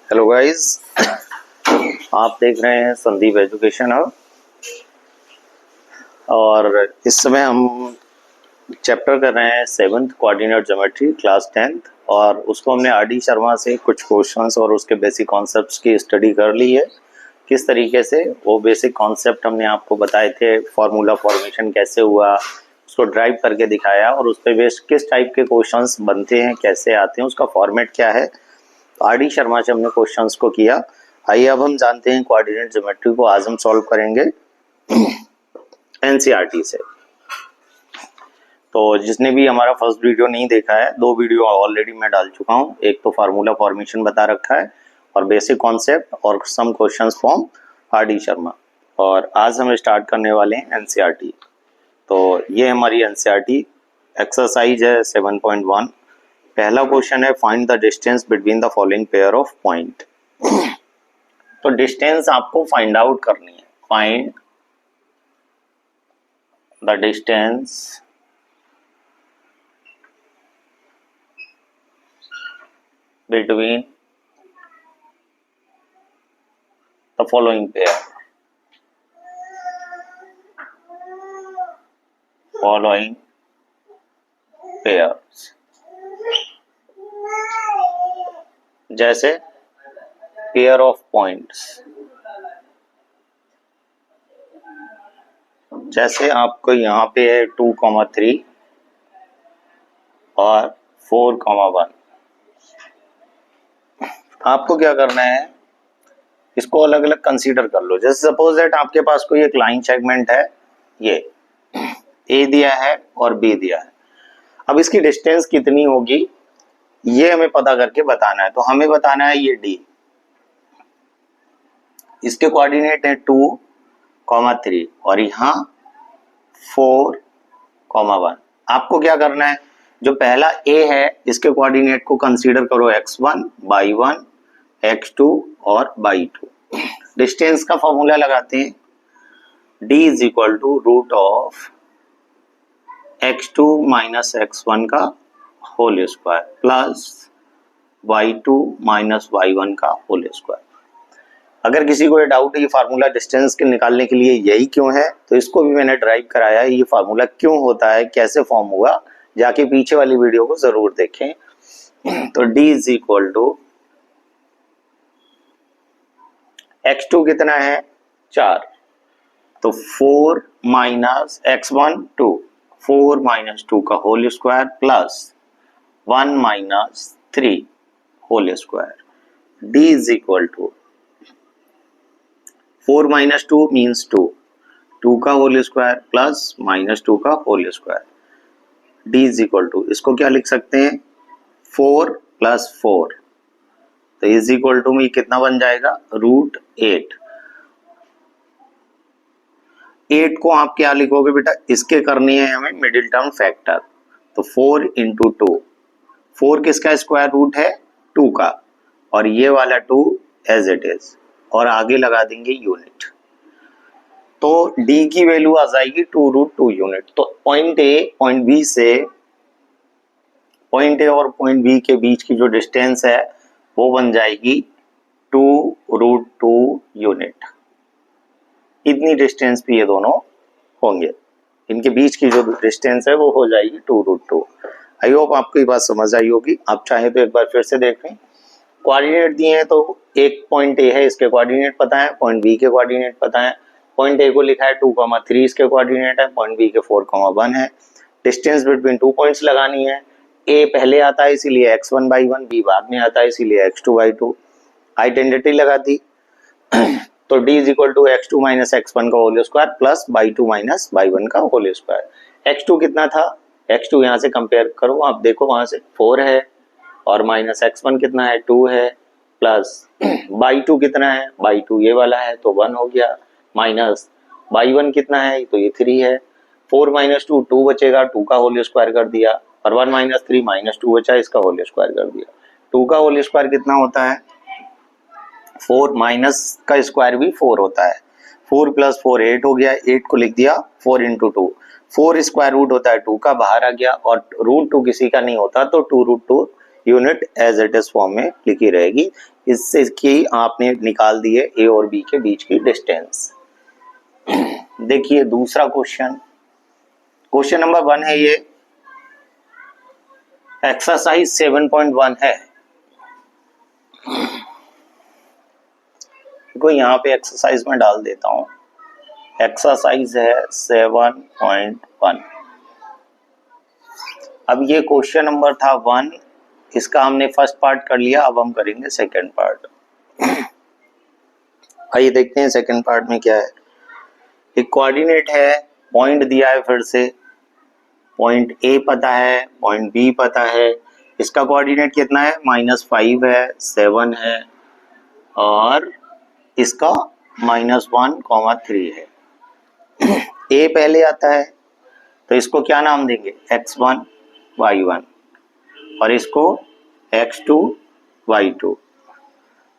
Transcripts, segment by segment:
Hello guys, आप देख रहे हैं संदीप एजुकेशन हब और इस समय हम चैप्टर कर रहे हैं 7th coordinate geometry class 10th और उसको हमने आर.डी. शर्मा से कुछ क्वेश्चंस और उसके बेसिक कॉन्सेप्ट्स की स्टडी कर ली है। किस तरीके से वो बेसिक कॉन्सेप्ट हमने आपको बताए थे, फार्मूला फॉर्मेशन कैसे हुआ, उसको ड्राइव करके दिखाया और उस पर बेस्ड किस टाइप के क्वेश्चंस बनते हैं, कैसे आते हैं, उसका फॉर्मेट क्या है। आर.डी. शर्मा से हमने क्वेश्चंस को किया। आइए अब हम जानते हैं कोऑर्डिनेट ज्योमेट्री को। आज हम सॉल्व करेंगे एनसीईआरटी से। तो जिसने भी हमारा फर्स्ट वीडियो नहीं देखा है, 2 वीडियो ऑलरेडी मैं डाल चुका हूँ। एक तो फार्मूला फॉर्मेशन बता रखा है और बेसिक कॉन्सेप्ट और some questions from R D. Sharma. और आज हम स्टार्ट करने वाले हैं एनसीईआरटी। तो ये हमारी एनसीईआरटी एक्सरसाइज है 7.1। पहला क्वेश्चन है find the distance between the following pair of point. तो डिस्टेंस आपको फाइंड आउट करनी है। Find the distance between the following pair. Following pairs जैसे पेयर ऑफ पॉइंट्स, जैसे आपको यहाँ पे है 2,3 और 4,1। आपको क्या करना है, इसको अलग अलग कंसीडर कर लो। जैसे सपोज दैट आपके पास कोई एक लाइन सेगमेंट है, ये ए दिया है और बी दिया है। अब इसकी डिस्टेंस कितनी होगी ये हमें पता करके बताना है। तो हमें बताना है ये डी, इसके कोऑर्डिनेट है 2,3 और यहाँ 4,1। आपको क्या करना है, जो पहला ए है इसके कोऑर्डिनेट को कंसीडर करो x1, y1, x2 और y2। डिस्टेंस का फॉर्मूला लगाते हैं, d is equal to root of x2 minus x1 का whole square plus y2 minus y1 का होल स्क्वायर। अगर किसी को ये डाउट है ये फार्मूला डिस्टेंस के निकालने के लिए यही क्यों है, तो इसको भी मैंने ड्राइव कराया है। ये फार्मूला क्यों होता है, कैसे फॉर्म हुआ, जाके पीछे वाली वीडियो को जरूर देखें। तो d is equal to x2 कितना है 4, तो 4 माइनस x1 2, 4 माइनस 2 का whole square plus 1 minus 3 whole square. d is equal to 4 minus 2 means 2, 2 का होल स्क्वायर प्लस माइनस 2 का whole square. d is equal to, इसको क्या लिख सकते हैं 4 प्लस 4, तो इज इक्वल टू में कितना बन जाएगा रूट 8। 8 को आप क्या लिखोगे बेटा, इसके करनी है हमें मिडिल टर्म फैक्टर। तो 4 इंटू 2, 4 किसका स्क्वायर रूट है 2 का, और ये वाला 2 एज इट इज, और आगे लगा देंगे यूनिट। तो d की वैल्यू आ जाएगी 2√2 यूनिट। तो पॉइंट ए पॉइंट बी से, पॉइंट ए और पॉइंट बी के बीच की जो डिस्टेंस है वो बन जाएगी 2√2 यूनिट। इतनी डिस्टेंस पे ये दोनों होंगे, इनके बीच की जो डिस्टेंस है वो हो जाएगी 2√2। आई होप आपको ये बात समझ आई होगी। आप चाहे तो एक बार फिर से देख लें। कोऑर्डिनेट दिए हैं, तो एक पॉइंट ए है, इसके कोऑर्डिनेट पता है, पॉइंट बी के कोऑर्डिनेट पता है। पॉइंट ए को लिखा है 2,3, इसके कोऑर्डिनेट है, पॉइंट बी के 4,1 है। डिस्टेंस बिटवीन 2 पॉइंट्स लगानी है। ए पहले आता है इसीलिए x1 by 1, बी बाद में आता है इसीलिए x2 by 2। आइडेंटिटी लगा दी। तो d is equal to x2 minus x1 का whole square plus y2 minus y1 का होल स्क्वायर। x2 कितना था, x2 यहाँ से कंपेयर करो, आप देखो वहां से 4 है और माइनस x1 कितना है 2 है, प्लस y2 कितना है, y2 ये वाला है तो 1 हो गया, माइनस y1 कितना है तो ये 3 है। 4 माइनस 2 2 बचेगा, 2 का होल स्क्वायर कर दिया, और 1 माइनस 3 माइनस 2 बचा, इसका होल स्क्वायर कर दिया। 2 का होल स्क्वायर कितना होता है 4, माइनस का स्क्वायर भी 4 होता है। 4 प्लस 4 8 हो गया, 8 को लिख दिया 4 इंटू 2। 4 स्क्वायर रूट होता है 2 का, बाहर आ गया, और रूट 2 किसी का नहीं होता तो 2√2 unit as it is form में लिखी रहेगी। इससे कि आपने निकाल दिए ए और बी के बीच की डिस्टेंस। देखिए दूसरा क्वेश्चन, क्वेश्चन नंबर 1 है ये, एक्सरसाइज 7.1 है। देखो यहाँ पे एक्सरसाइज में डाल देता हूं, एक्सरसाइज है 7.1। अब ये क्वेश्चन नंबर था 1, इसका हमने फर्स्ट पार्ट कर लिया, अब हम करेंगे सेकंड पार्ट। आइए देखते हैं सेकंड पार्ट में क्या है। एक कोऑर्डिनेट है, पॉइंट दिया है, फिर से पॉइंट ए पता है, पॉइंट बी पता है। इसका कोऑर्डिनेट कितना है, -5 है, 7 है, और इसका -1, 3 है। ए पहले आता है तो इसको क्या नाम देंगे, x1 y1, और इसको x2 y2।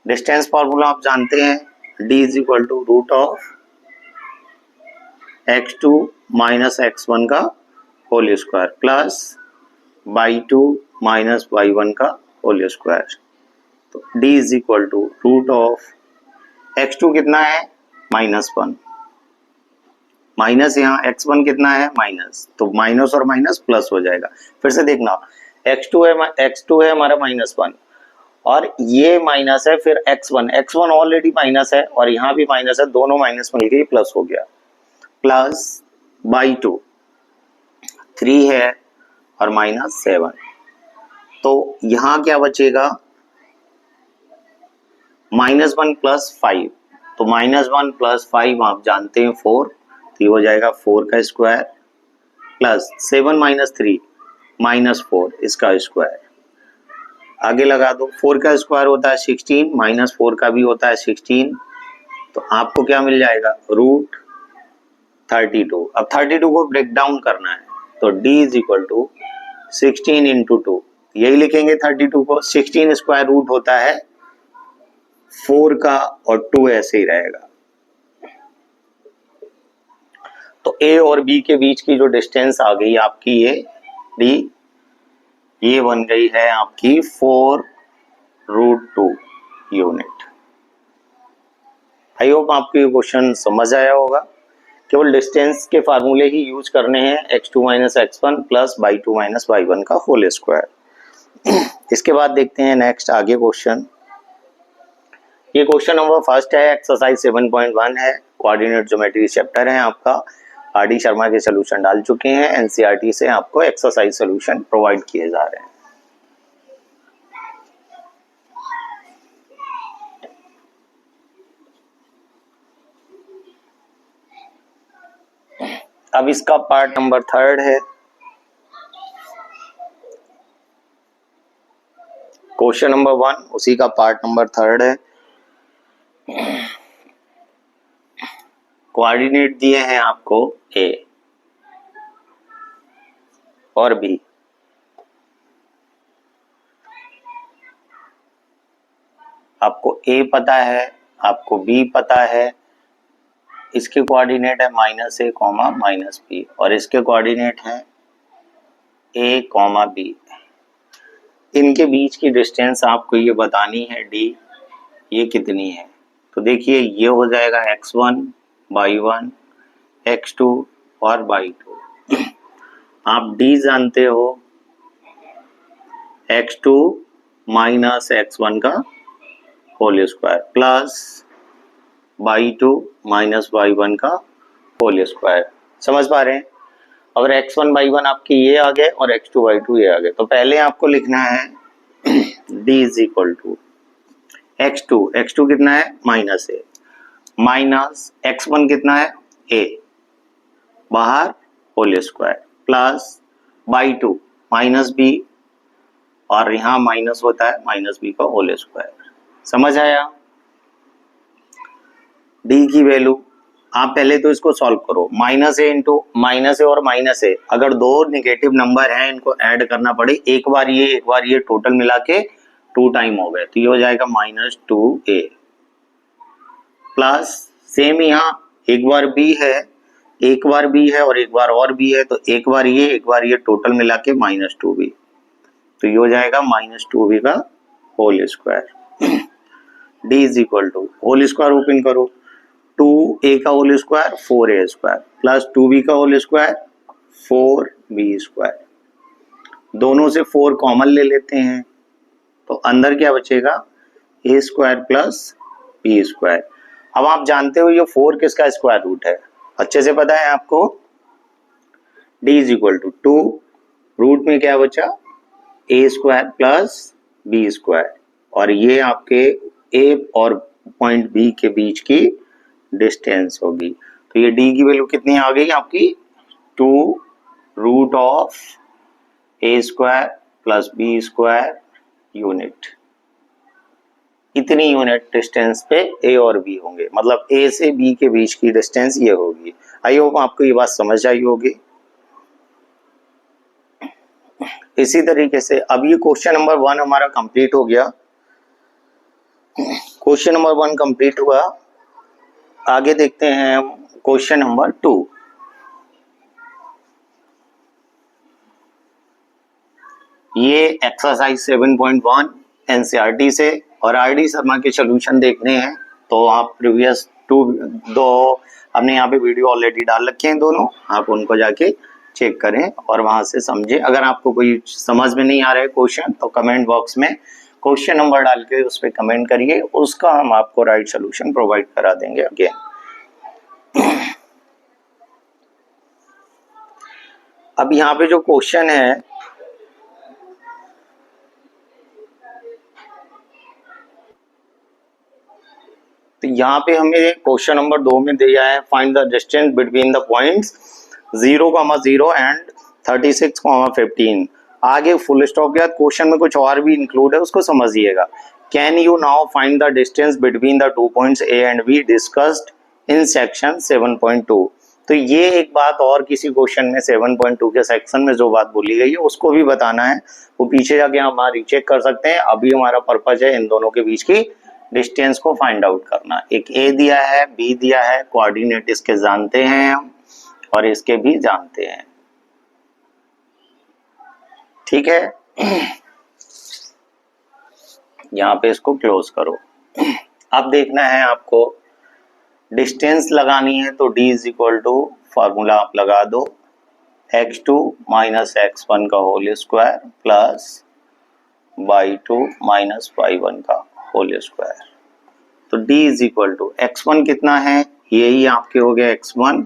डिस्टेंस फॉर्मूला आप जानते हैं, d = x2 - x1 का whole square plus y2 - y1 का होल स्क्वायर। तो d = x2 कितना है, -1, माइनस यहाँ x1 कितना है, माइनस, तो माइनस और माइनस प्लस हो जाएगा। फिर से देखना, x2 है हमारा -1, और ये माइनस है, फिर x1 ऑलरेडी माइनस है और यहाँ भी माइनस है, दोनों माइनस मिलके प्लस हो गया, प्लस y2 3 है और -7। तो यहाँ क्या बचेगा, -1 + 5, तो -1 + 5 आप जानते हैं 4, तो ये हो जाएगा 4 का स्क्वायर, प्लस 7 - 3 -4 इसका स्क्वायर। आगे लगा दो, 4 का स्क्वायर होता है 16, -4 का भी होता है 16, तो आपको क्या मिल जाएगा, √32। अब 32 को ब्रेक डाउन करना है, तो d = 16 × 2, यही लिखेंगे 32 को। 16 स्क्वायर रूट होता है 4 का, और 2 ऐसे ही रहेगा। तो ए और बी के बीच की जो डिस्टेंस आ गई आपकी ये डी, ये बन गई है आपकी 4√2 यूनिट। आई होप आपको ये क्वेश्चन समझ आया होगा। केवल डिस्टेंस के फार्मूले ही यूज करने हैं, x2 - x1 plus y2 - y1 का होल स्क्वायर। इसके बाद देखते हैं नेक्स्ट आगे क्वेश्चन। ये क्वेश्चन नंबर फर्स्ट है, एक्सरसाइज 7.1 है, कोऑर्डिनेट ज्योमेट्री चैप्टर है आपका। आर.डी. शर्मा के सॉल्यूशन डाल चुके हैं, एनसीईआरटी से आपको एक्सरसाइज सॉल्यूशन प्रोवाइड किए जा रहे हैं। अब इसका पार्ट नंबर 3 है, क्वेश्चन नंबर 1 उसी का पार्ट नंबर 3 है। कोऑर्डिनेट दिए हैं आपको ए और बी, आपको ए पता है, आपको बी पता है, इसके कोऑर्डिनेट है -a, -b, और इसके कोऑर्डिनेट है a, b। इनके बीच की डिस्टेंस आपको ये बतानी है d, ये कितनी है। तो देखिए ये हो जाएगा x1 y1 x2 और y2। आप d जानते हो, x2 - x1 का whole square plus y2 - y1 का होल स्क्वायर। समझ पा रहे हैं। अगर x1 y1 आपके ये आ गए और x2 y2 ये आ गए, तो पहले आपको लिखना है d = x2 कितना है, -a, माइनस x1 कितना है, a, बाहर whole square, plus y2 -b, और यहाँ माइनस होता है -b का होल स्क्वायर। समझ आया। d की वैल्यू आप पहले तो इसको सॉल्व करो, -a और -a, अगर दो नेगेटिव नंबर हैं इनको ऐड करना पड़े, एक बार ये टोटल मिला के 2 टाइम हो गए, तो ये हो जाएगा -2a, प्लस सेम यहाँ एक बार b है और एक बार और b है, तो एक बार ये टोटल मिला के -2b, तो तो ये हो जाएगा -2b का whole square. D is equal to whole square open करो, 2a का whole square 4a square plus 2b का होल स्क्वायर 4b स्क्वायर। दोनों से 4 कॉमन ले लेते हैं तो अंदर क्या बचेगा, a square plus b square. अब आप जानते हो ये 4 किसका स्क्वायर रूट है, अच्छे से पता है आपको। d is equal to 2, root में क्या बचा a square plus b square, और ये आपके a और पॉइंट b के बीच की डिस्टेंस होगी। तो ये d की वैल्यू कितनी आ गई आपकी, 2 root of a square plus b square unit. इतनी यूनिट डिस्टेंस पे a और b होंगे, मतलब a से b के बीच की डिस्टेंस ये होगी। आई होप आपको ये बात समझ आई होगी। इसी तरीके से अब ये क्वेश्चन नंबर 1 हमारा कंप्लीट हो गया। क्वेश्चन नंबर 1 कंप्लीट हुआ, आगे देखते हैं हम क्वेश्चन नंबर 2। ये एक्सरसाइज 7.1 एनसीईआरटी से और आरडी शर्मा के सॉल्यूशन देखने हैं तो आप प्रीवियस दो हमने यहाँ पे वीडियो ऑलरेडी डाल रखे हैं दोनों, आप उनको जाके चेक करें और वहां से समझें। अगर आपको कोई समझ में नहीं आ रहा है क्वेश्चन तो कमेंट बॉक्स में क्वेश्चन नंबर डाल के उस पर कमेंट करिए, उसका हम आपको राइट सॉल्यूशन प्रोवाइड करा देंगे अगेन। अब यहाँ पे जो क्वेश्चन है तो यहाँ पे हमें क्वेश्चन नंबर 2 में दिया है find the distance between the points 0,0 and 36,15। आगे फुल स्टॉप के बाद क्वेश्चन में कुछ और भी इंक्लूड है, उसको समझिएगा। Can you now find the distance between the 2 points A and be discussed in section 7.2। तो ये एक बात और किसी क्वेश्चन में 7.2 के सेक्शन में जो बात बोली गई है उसको भी बताना है, वो पीछे जाके हम रीचेक कर सकते हैं। अभी हमारा पर्पज है इन दोनों के बीच की डिस्टेंस को फाइंड आउट करना। एक ए दिया है, बी दिया है, कोऑर्डिनेट इसके जानते हैं हम और इसके भी जानते हैं, ठीक है। यहां पे इसको क्लोज करो। अब देखना है आपको डिस्टेंस लगानी है तो d is equal to formula आप लगा दो x2 माइनस x1 का whole square plus y2 minus y1 का होल स्क्वायर। तो d is equal to x1 कितना है, यही आपके हो गया x1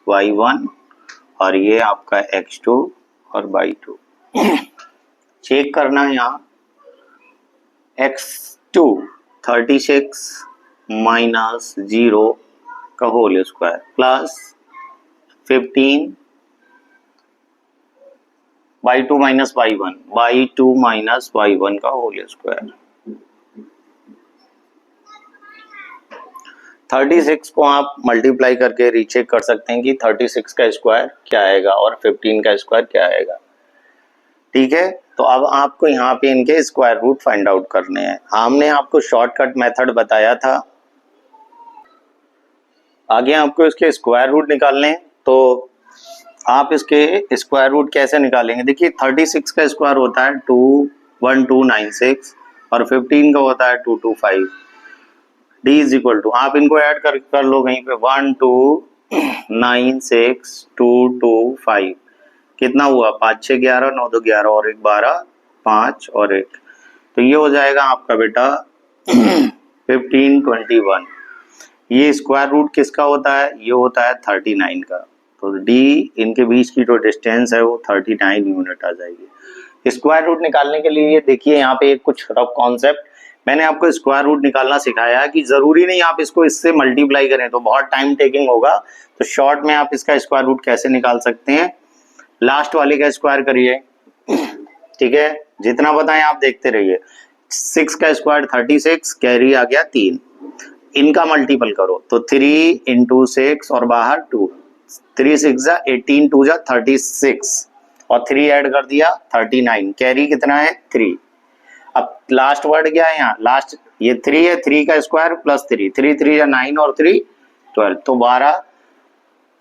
y1 और ये आपका x2 और y2। चेक करना है यहाँ x2 36 माइनस 0 का whole square plus 15 y2 minus y2 minus y1 का होल स्क्वायर। 36 को आप मल्टीप्लाई करके रीचेक कर सकते हैं कि 36 का स्क्वायर क्या आएगा और 15 का स्क्वायर क्या आएगा, ठीक है। तो अब आपको यहाँ पे इनके स्क्वायर रूट फाइंड आउट करने हैं। हमने आपको शॉर्टकट मेथड बताया था, आगे आपको इसके स्क्वायर रूट निकालने हैं। तो आप इसके स्क्वायर रूट कैसे निकालेंगे, देखिए 36 का स्क्वायर होता है 21296 और 15 का होता है 225। d इज इक्वल टू आप इनको ऐड कर लो कहीं पे 1296225 कितना हुआ 5 6 11 9 2 11 और 1 12 5 और 1, तो ये हो जाएगा आपका बेटा 1521। ये स्क्वायर रूट किसका होता है, ये होता है 39 का। तो d इनके बीच की जो डिस्टेंस है वो 39 यूनिट आ जाएगी। स्क्वायर रूट निकालने के लिए देखिए यहाँ पे कुछ रफ कॉन्सेप्ट मैंने आपको स्क्वायर रूट निकालना सिखाया है कि जरूरी नहीं आप इसको इससे मल्टीप्लाई करें तो बहुत टाइम टेकिंग होगा। तो शॉर्ट में आप इसका स्क्वायर रूट कैसे निकाल सकते हैं, लास्ट वाले का स्क्वायर करिए, ठीक है, जितना बताएं आप देखते रहिए। 6 का स्क्वायर 36, कैरी आ गया 3, इनका मल्टीपल करो तो 3 × 6 और बाहर 2, 3 6 जा 18 2 जा 36 और 3 ऐड कर दिया 39, कैरी कितना है 3। अब लास्ट वर्ड क्या है यहाँ, लास्ट ये 3 है, 3 का स्क्वायर प्लस 3 3 3 या 9 और 3 12, तो 12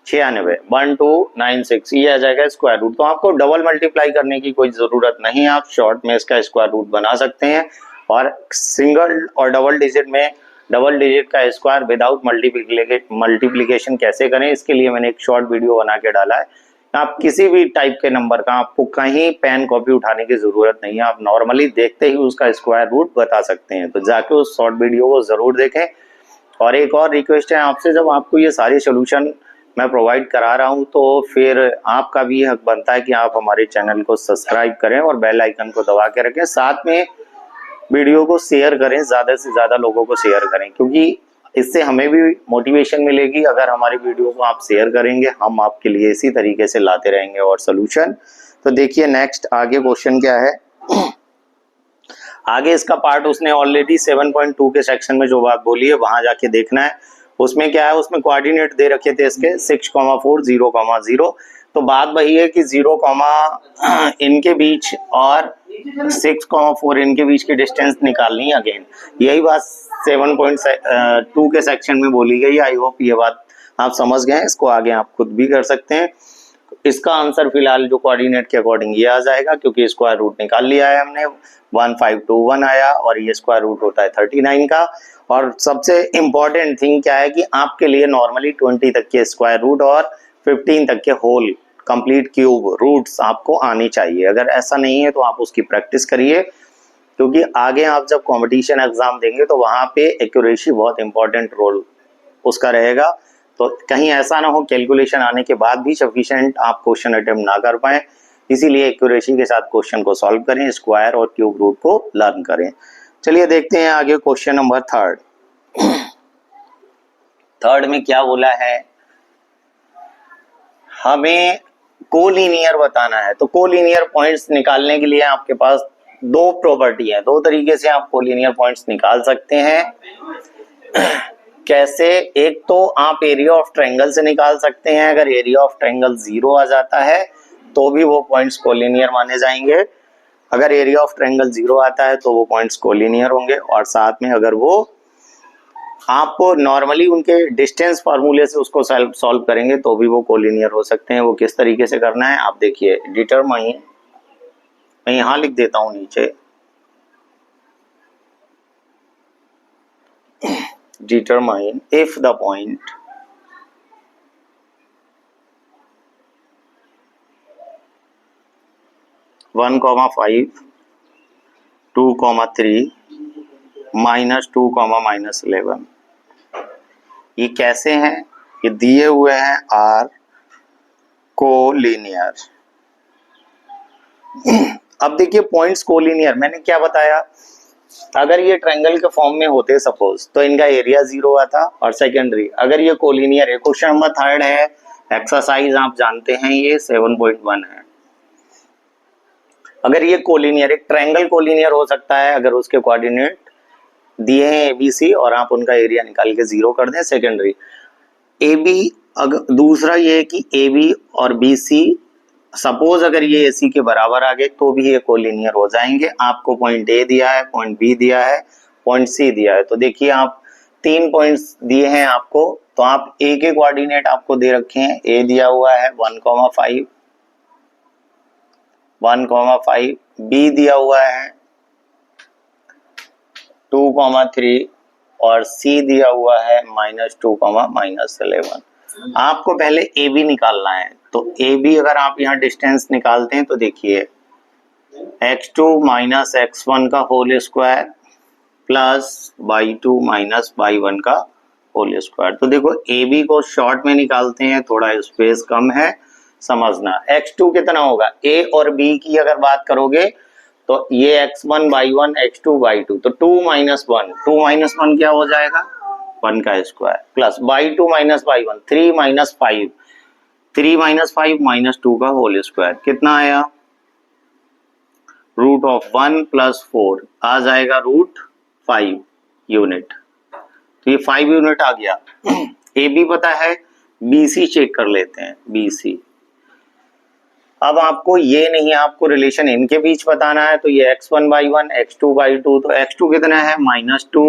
96 1296 ये आ जाएगा स्क्वायर रूट। तो आपको डबल मल्टीप्लाई करने की कोई जरूरत नहीं है, आप शॉर्ट में इसका स्क्वायर रूट बना सकते हैं। और सिंगल और डबल डिजिट में डबल डिजिट का स्क्वायर विदाउट मल्टीप्लीकेशन कैसे करें, इसके लिए मैंने एक शॉर्ट वीडियो बना के डाला है। आप किसी भी टाइप के नंबर का आपको कहीं पेन कॉपी उठाने की जरूरत नहीं है, आप नॉर्मली देखते ही उसका स्क्वायर रूट बता सकते हैं। तो जाके उस शॉर्ट वीडियो को जरूर देखें। और एक और रिक्वेस्ट है आपसे, जब आपको ये सारी सोल्यूशन मैं प्रोवाइड करा रहा हूं तो फिर आपका भी हक बनता है कि आप हमारे चैनल को सब्सक्राइब करें और बेल आइकन को दबा के रखें। साथ में वीडियो को शेयर करें, ज्यादा से ज्यादा लोगों को शेयर करें, क्योंकि इससे हमें भी मोटिवेशन मिलेगी। अगर हमारी वीडियो को आप शेयर करेंगे, हम आपके लिए इसी तरीके से लाते रहेंगे और सोल्यूशन। तो देखिए नेक्स्ट आगे क्वेश्चन क्या है। आगे इसका पार्ट उसने ऑलरेडी 7.2 के सेक्शन में जो बात बोली है वहां जाके देखना है। उसमें क्या है, उसमें कोऑर्डिनेट दे रखे थे इसके 6,4 0,0। तो बात वही है कि 0, इनके बीच और 6,4 इनके बीच की डिस्टेंस निकालनी है। अगेन यही बात 7.2 के सेक्शन में बोली गई। आई होप ये बात आप समझ गए। इसको आगे आप खुद भी कर सकते हैं। इसका आंसर फिलहाल जो कोऑर्डिनेट के अकॉर्डिंग ये आ जाएगा, क्योंकि स्क्वायर रूट निकाल लिया है हमने। 1521 आया और ये स्क्वायर रूट होता है 39 का। और सबसे इंपॉर्टेंट थिंग क्या है कि आपके लिए नॉर्मली 20 तक के स्क्वायर रूट और 15 तक के होल कंप्लीट क्यूब रूट्स आपको आनी चाहिए। अगर ऐसा नहीं है तो आप उसकी प्रैक्टिस करिए, क्योंकि आगे आप जब कंपटीशन एग्जाम देंगे तो वहां पे एक्यूरेसी बहुत इंपॉर्टेंट रोल उसका रहेगा। तो कहीं ऐसा ना हो कैलकुलेशन आने के बाद भी सफिशिएंट आप क्वेश्चन अटेम्प्ट ना कर पाए, इसीलिए एक्यूरेसी के साथ क्वेश्चन को सॉल्व करें, स्क्वायर और क्यूब रूट को लर्न करें। चलिए देखते हैं आगे क्वेश्चन नंबर 3। थर्ड में क्या बोला है, हमें कोलिनियर बताना है। तो कोलिनियर पॉइंट्स निकालने के लिए आपके पास दो प्रॉपर्टी है, दो तरीके से आप कोलिनियर पॉइंट्स निकाल सकते हैं। कैसे, एक तो आप एरिया ऑफ ट्रायंगल से निकाल सकते हैं। अगर एरिया ऑफ ट्रायंगल 0 आ जाता है तो भी वो पॉइंट्स कोलिनियर माने जाएंगे। अगर एरिया ऑफ ट्रायंगल 0 आता है तो वो पॉइंट्स कोलिनियर होंगे। और साथ में अगर वो आप नॉर्मली उनके डिस्टेंस फार्मूले से उसको सॉल्व करेंगे तो भी वो कोलिनियर हो सकते हैं। वो किस तरीके से करना है आप देखिए। डिटरमाइन, मैं यहां लिख देता हूं नीचे, determine if the point (1, 5, 2, 3 -2, -11) ये कैसे हैं, ये दिए हुए हैं आर कोलिनियर। अब देखिए पॉइंट्स कोलिनियर, मैंने क्या बताया, अगर ये ट्रायंगल के फॉर्म में होते सपोज तो इनका एरिया 0 आता। और सेकेंडरी अगर ये कोलिनियर है, क्वेश्चन नंबर 3 है, एक्सरसाइज आप जानते हैं ये 7.1 है। अगर ये कोलिनियर, एक ट्रायंगल कोलिनियर हो सकता है अगर उसके कोऑर्डिनेट दिए हैं ABC और आप उनका एरिया निकाल के 0 कर दें। सेकेंडरी AB, अगर दूसरा ये है कि AB और BC सपोज अगर ये AC के बराबर आ गए तो भी ये कोलिनियर हो जाएंगे। आपको पॉइंट A दिया है, पॉइंट B दिया है, पॉइंट C दिया है। तो देखिए आप 3 पॉइंट्स दिए हैं आपको, तो आप A के कोऑर्डिनेट आपको दे रखे हैं। A दिया हुआ है 1,5, 1,5, B दिया हुआ है 2,3 और C दिया हुआ है -2, -11। आपको पहले AB निकालना है। तो AB अगर आप यहाँ डिस्टेंस निकालते हैं तो देखिए x2 - x1 का whole square plus y2 - y1 का होल स्क्वायर। तो देखो AB को शॉर्ट में निकालते हैं, थोड़ा स्पेस कम है, समझना। x2 कितना होगा, A और B की अगर बात करोगे तो ये x1 y1 x2 y2, तो 2 - 1, 2 - 1 क्या हो जाएगा 1 का स्क्वायर, प्लस y2 - y1 3 - 5, 3 - 5 -2 का होल स्क्वायर कितना आया, √1 + 4 आ जाएगा √5 यूनिट। तो ये 5 यूनिट आ गया। AB पता है, BC चेक कर लेते हैं। BC अब आपको ये नहीं, आपको रिलेशन इनके बीच बताना है। तो ये x1 y1 x2 y2, तो x2 कितना है -2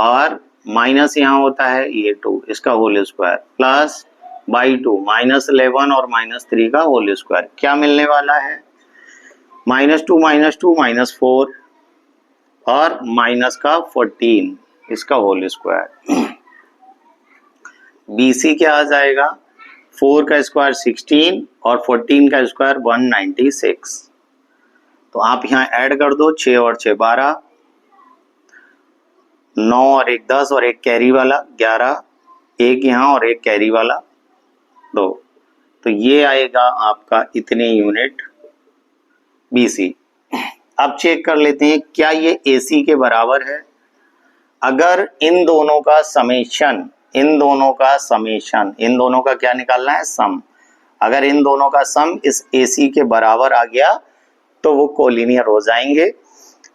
और माइनस यहाँ होता है ये 2, इसका होल स्क्वायर प्लस बाई 2 -11 और -3 का होल स्क्वायर। क्या मिलने वाला है? -2 -4 और माइनस का 14 इसका होल स्क्वायर। BC क्या आ जाएगा? 4 का स्क्वायर 16 और 14 का स्क्वायर 196। तो आप यहाँ ऐड कर दो, 6 और 6 12, 9 और 1 10 और एक कैरी वाला 11, एक यहाँ और एक कैरी वाला 2। तो ये आएगा आपका इतने यूनिट BC। अब चेक कर लेते हैं क्या ये AC के बराबर है। अगर इन दोनों का समेशन, इन दोनों का क्या निकालना है? सम। अगर इन दोनों का सम इस AC के बराबर आ गया तो वो कोलिनियर हो जाएंगे।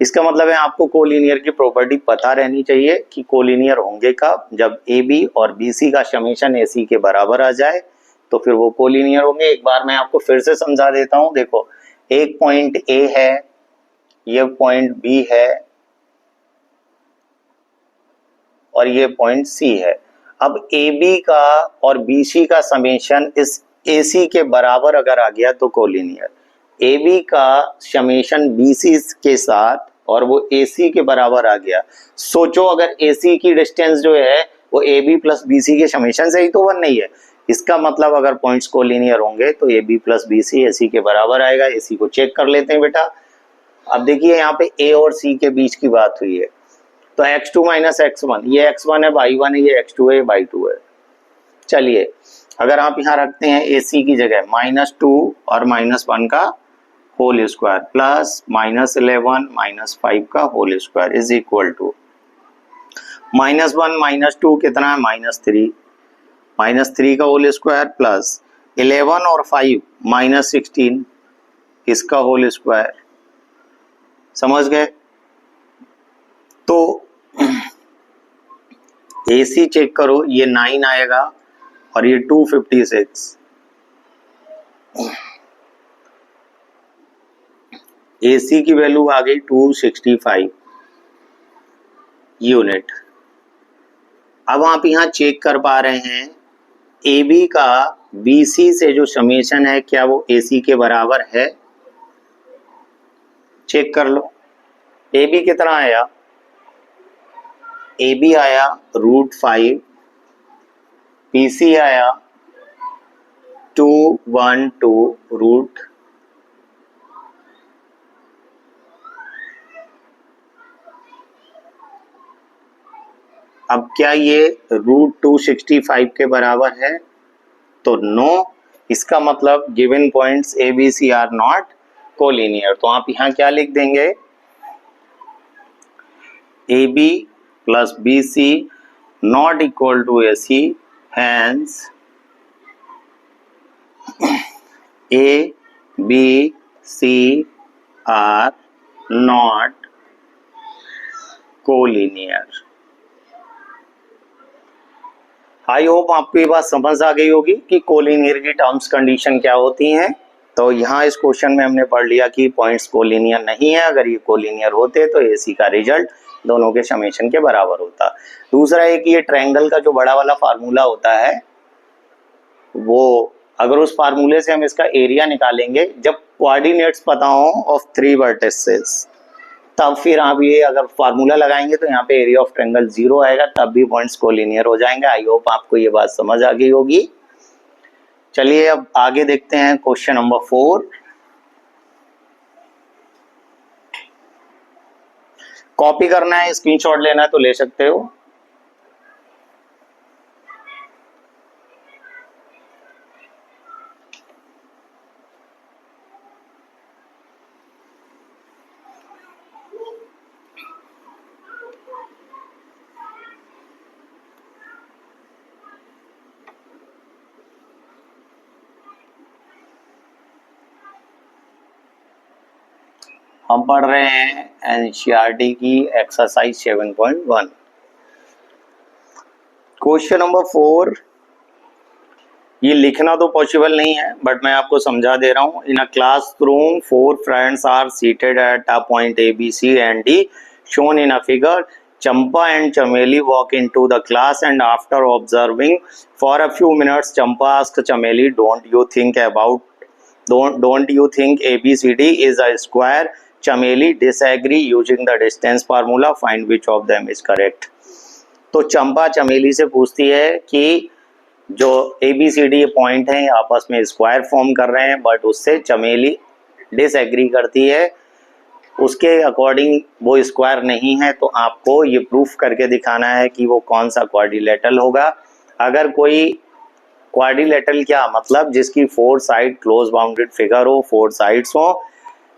इसका मतलब है आपको कोलिनियर की प्रॉपर्टी पता रहनी चाहिए कि कोलिनियर होंगे कब? जब AB और BC का समेशन AC के बराबर आ जाए तो फिर वो कोलिनियर होंगे। एक बार मैं आपको फिर से समझा देता हूं। देखो, एक पॉइंट A है, ये पॉइंट B है और ये पॉइंट C है। अब AB का और BC का समेशन इस AC के बराबर अगर आ गया तो कोलिनियर। AB का समेशन BC के साथ और वो AC के बराबर आ गया। सोचो अगर AC की डिस्टेंस जो है वो AB प्लस BC के समेशन से ही तो 1 नहीं है। इसका मतलब अगर पॉइंट्स कोलिनियर होंगे तो AB प्लस BC AC के बराबर आएगा। AC को चेक कर लेते हैं बेटा। अब देखिए यहाँ पे A और C के बीच की बात हुई है तो x2 माइनस x1, ये x1 है बाई 1 है, ये x2 है बाई 2 है। चलिए अगर आप यहाँ रखते हैं AC की जगह -2 और -1 का होल स्क्वायर प्लस -11 -5 का whole square is equal to -1 -2 कितना है? -3, -3 का होल स्क्वायर प्लस 11 और 5 -16 इसका होल स्क्वायर। समझ गए? तो AC चेक करो, ये 9 आएगा और ये 256। AC की वैल्यू आ गई 265 यूनिट। अब आप यहाँ चेक कर पा रहे हैं AB का BC से जो समेशन है क्या वो AC के बराबर है? चेक कर लो। AB कितना आया? AB आया √5, BC आया 212 अब क्या ये √265 के बराबर है? तो नो। इसका मतलब given points ABC are not collinear. तो आप यहां क्या लिख देंगे? AB plus BC not equal to AC, hence ABC are not collinear. I hope आपको ये बात समझ आ गई होगी कि कोलिनियर की टर्म्स कंडीशन क्या होती हैं। तो यहाँ इस क्वेश्चन में हमने पढ़ लिया कि पॉइंट्स कोलिनियर नहीं है। अगर ये कोलिनियर होते तो AC का रिजल्ट दोनों के समेशन के बराबर होता। दूसरा एक ये ट्रायंगल का जो बड़ा वाला फार्मूला होता है वो अगर उस फार्मूले से हम इसका एरिया निकालेंगे जब कोऑर्डिनेट्स पता हो ऑफ 3 वर्टिसेस, तब फिर आप ये अगर फार्मूला लगाएंगे तो यहाँ पे एरिया ऑफ ट्रायंगल 0 आएगा, तब भी पॉइंट्स कोलिनियर हो जाएंगे। आई होप आपको ये बात समझ आ गई होगी। चलिए अब आगे देखते हैं क्वेश्चन नंबर 4। कॉपी करना है, स्क्रीनशॉट लेना है तो ले सकते हो। हम पढ़ रहे हैं NCERT की एक्सरसाइज 7.1। क्वेश्चन नंबर 4, ये लिखना तो पॉसिबल नहीं है बट मैं आपको समझा दे रहा हूं। In a classroom 4 friends are seated at a point A, B, C and D shown in a figure. Champa and Chameli walk into the class and after observing for a few minutes, Champa asks Chameli, don't you think ABCD is a square? Chameli disagree using the distance formula. Find which of them is correct. तो चंपा चमेली से पूछती है कि जो ABCD point हैं आपस में स्क्वायर फॉर्म कर रहे हैं, बट उससे चमेली डिसएग्री करती है, उसके अकॉर्डिंग वो स्क्वायर नहीं है। तो आपको ये प्रूफ करके दिखाना है कि वो कौन सा क्वाड्रिलेटरल होगा। अगर कोई क्वाड्रिलेटरल क्या मतलब, जिसकी 4 साइड क्लोज बाउंडेड फिगर हो, 4 साइड्स हो,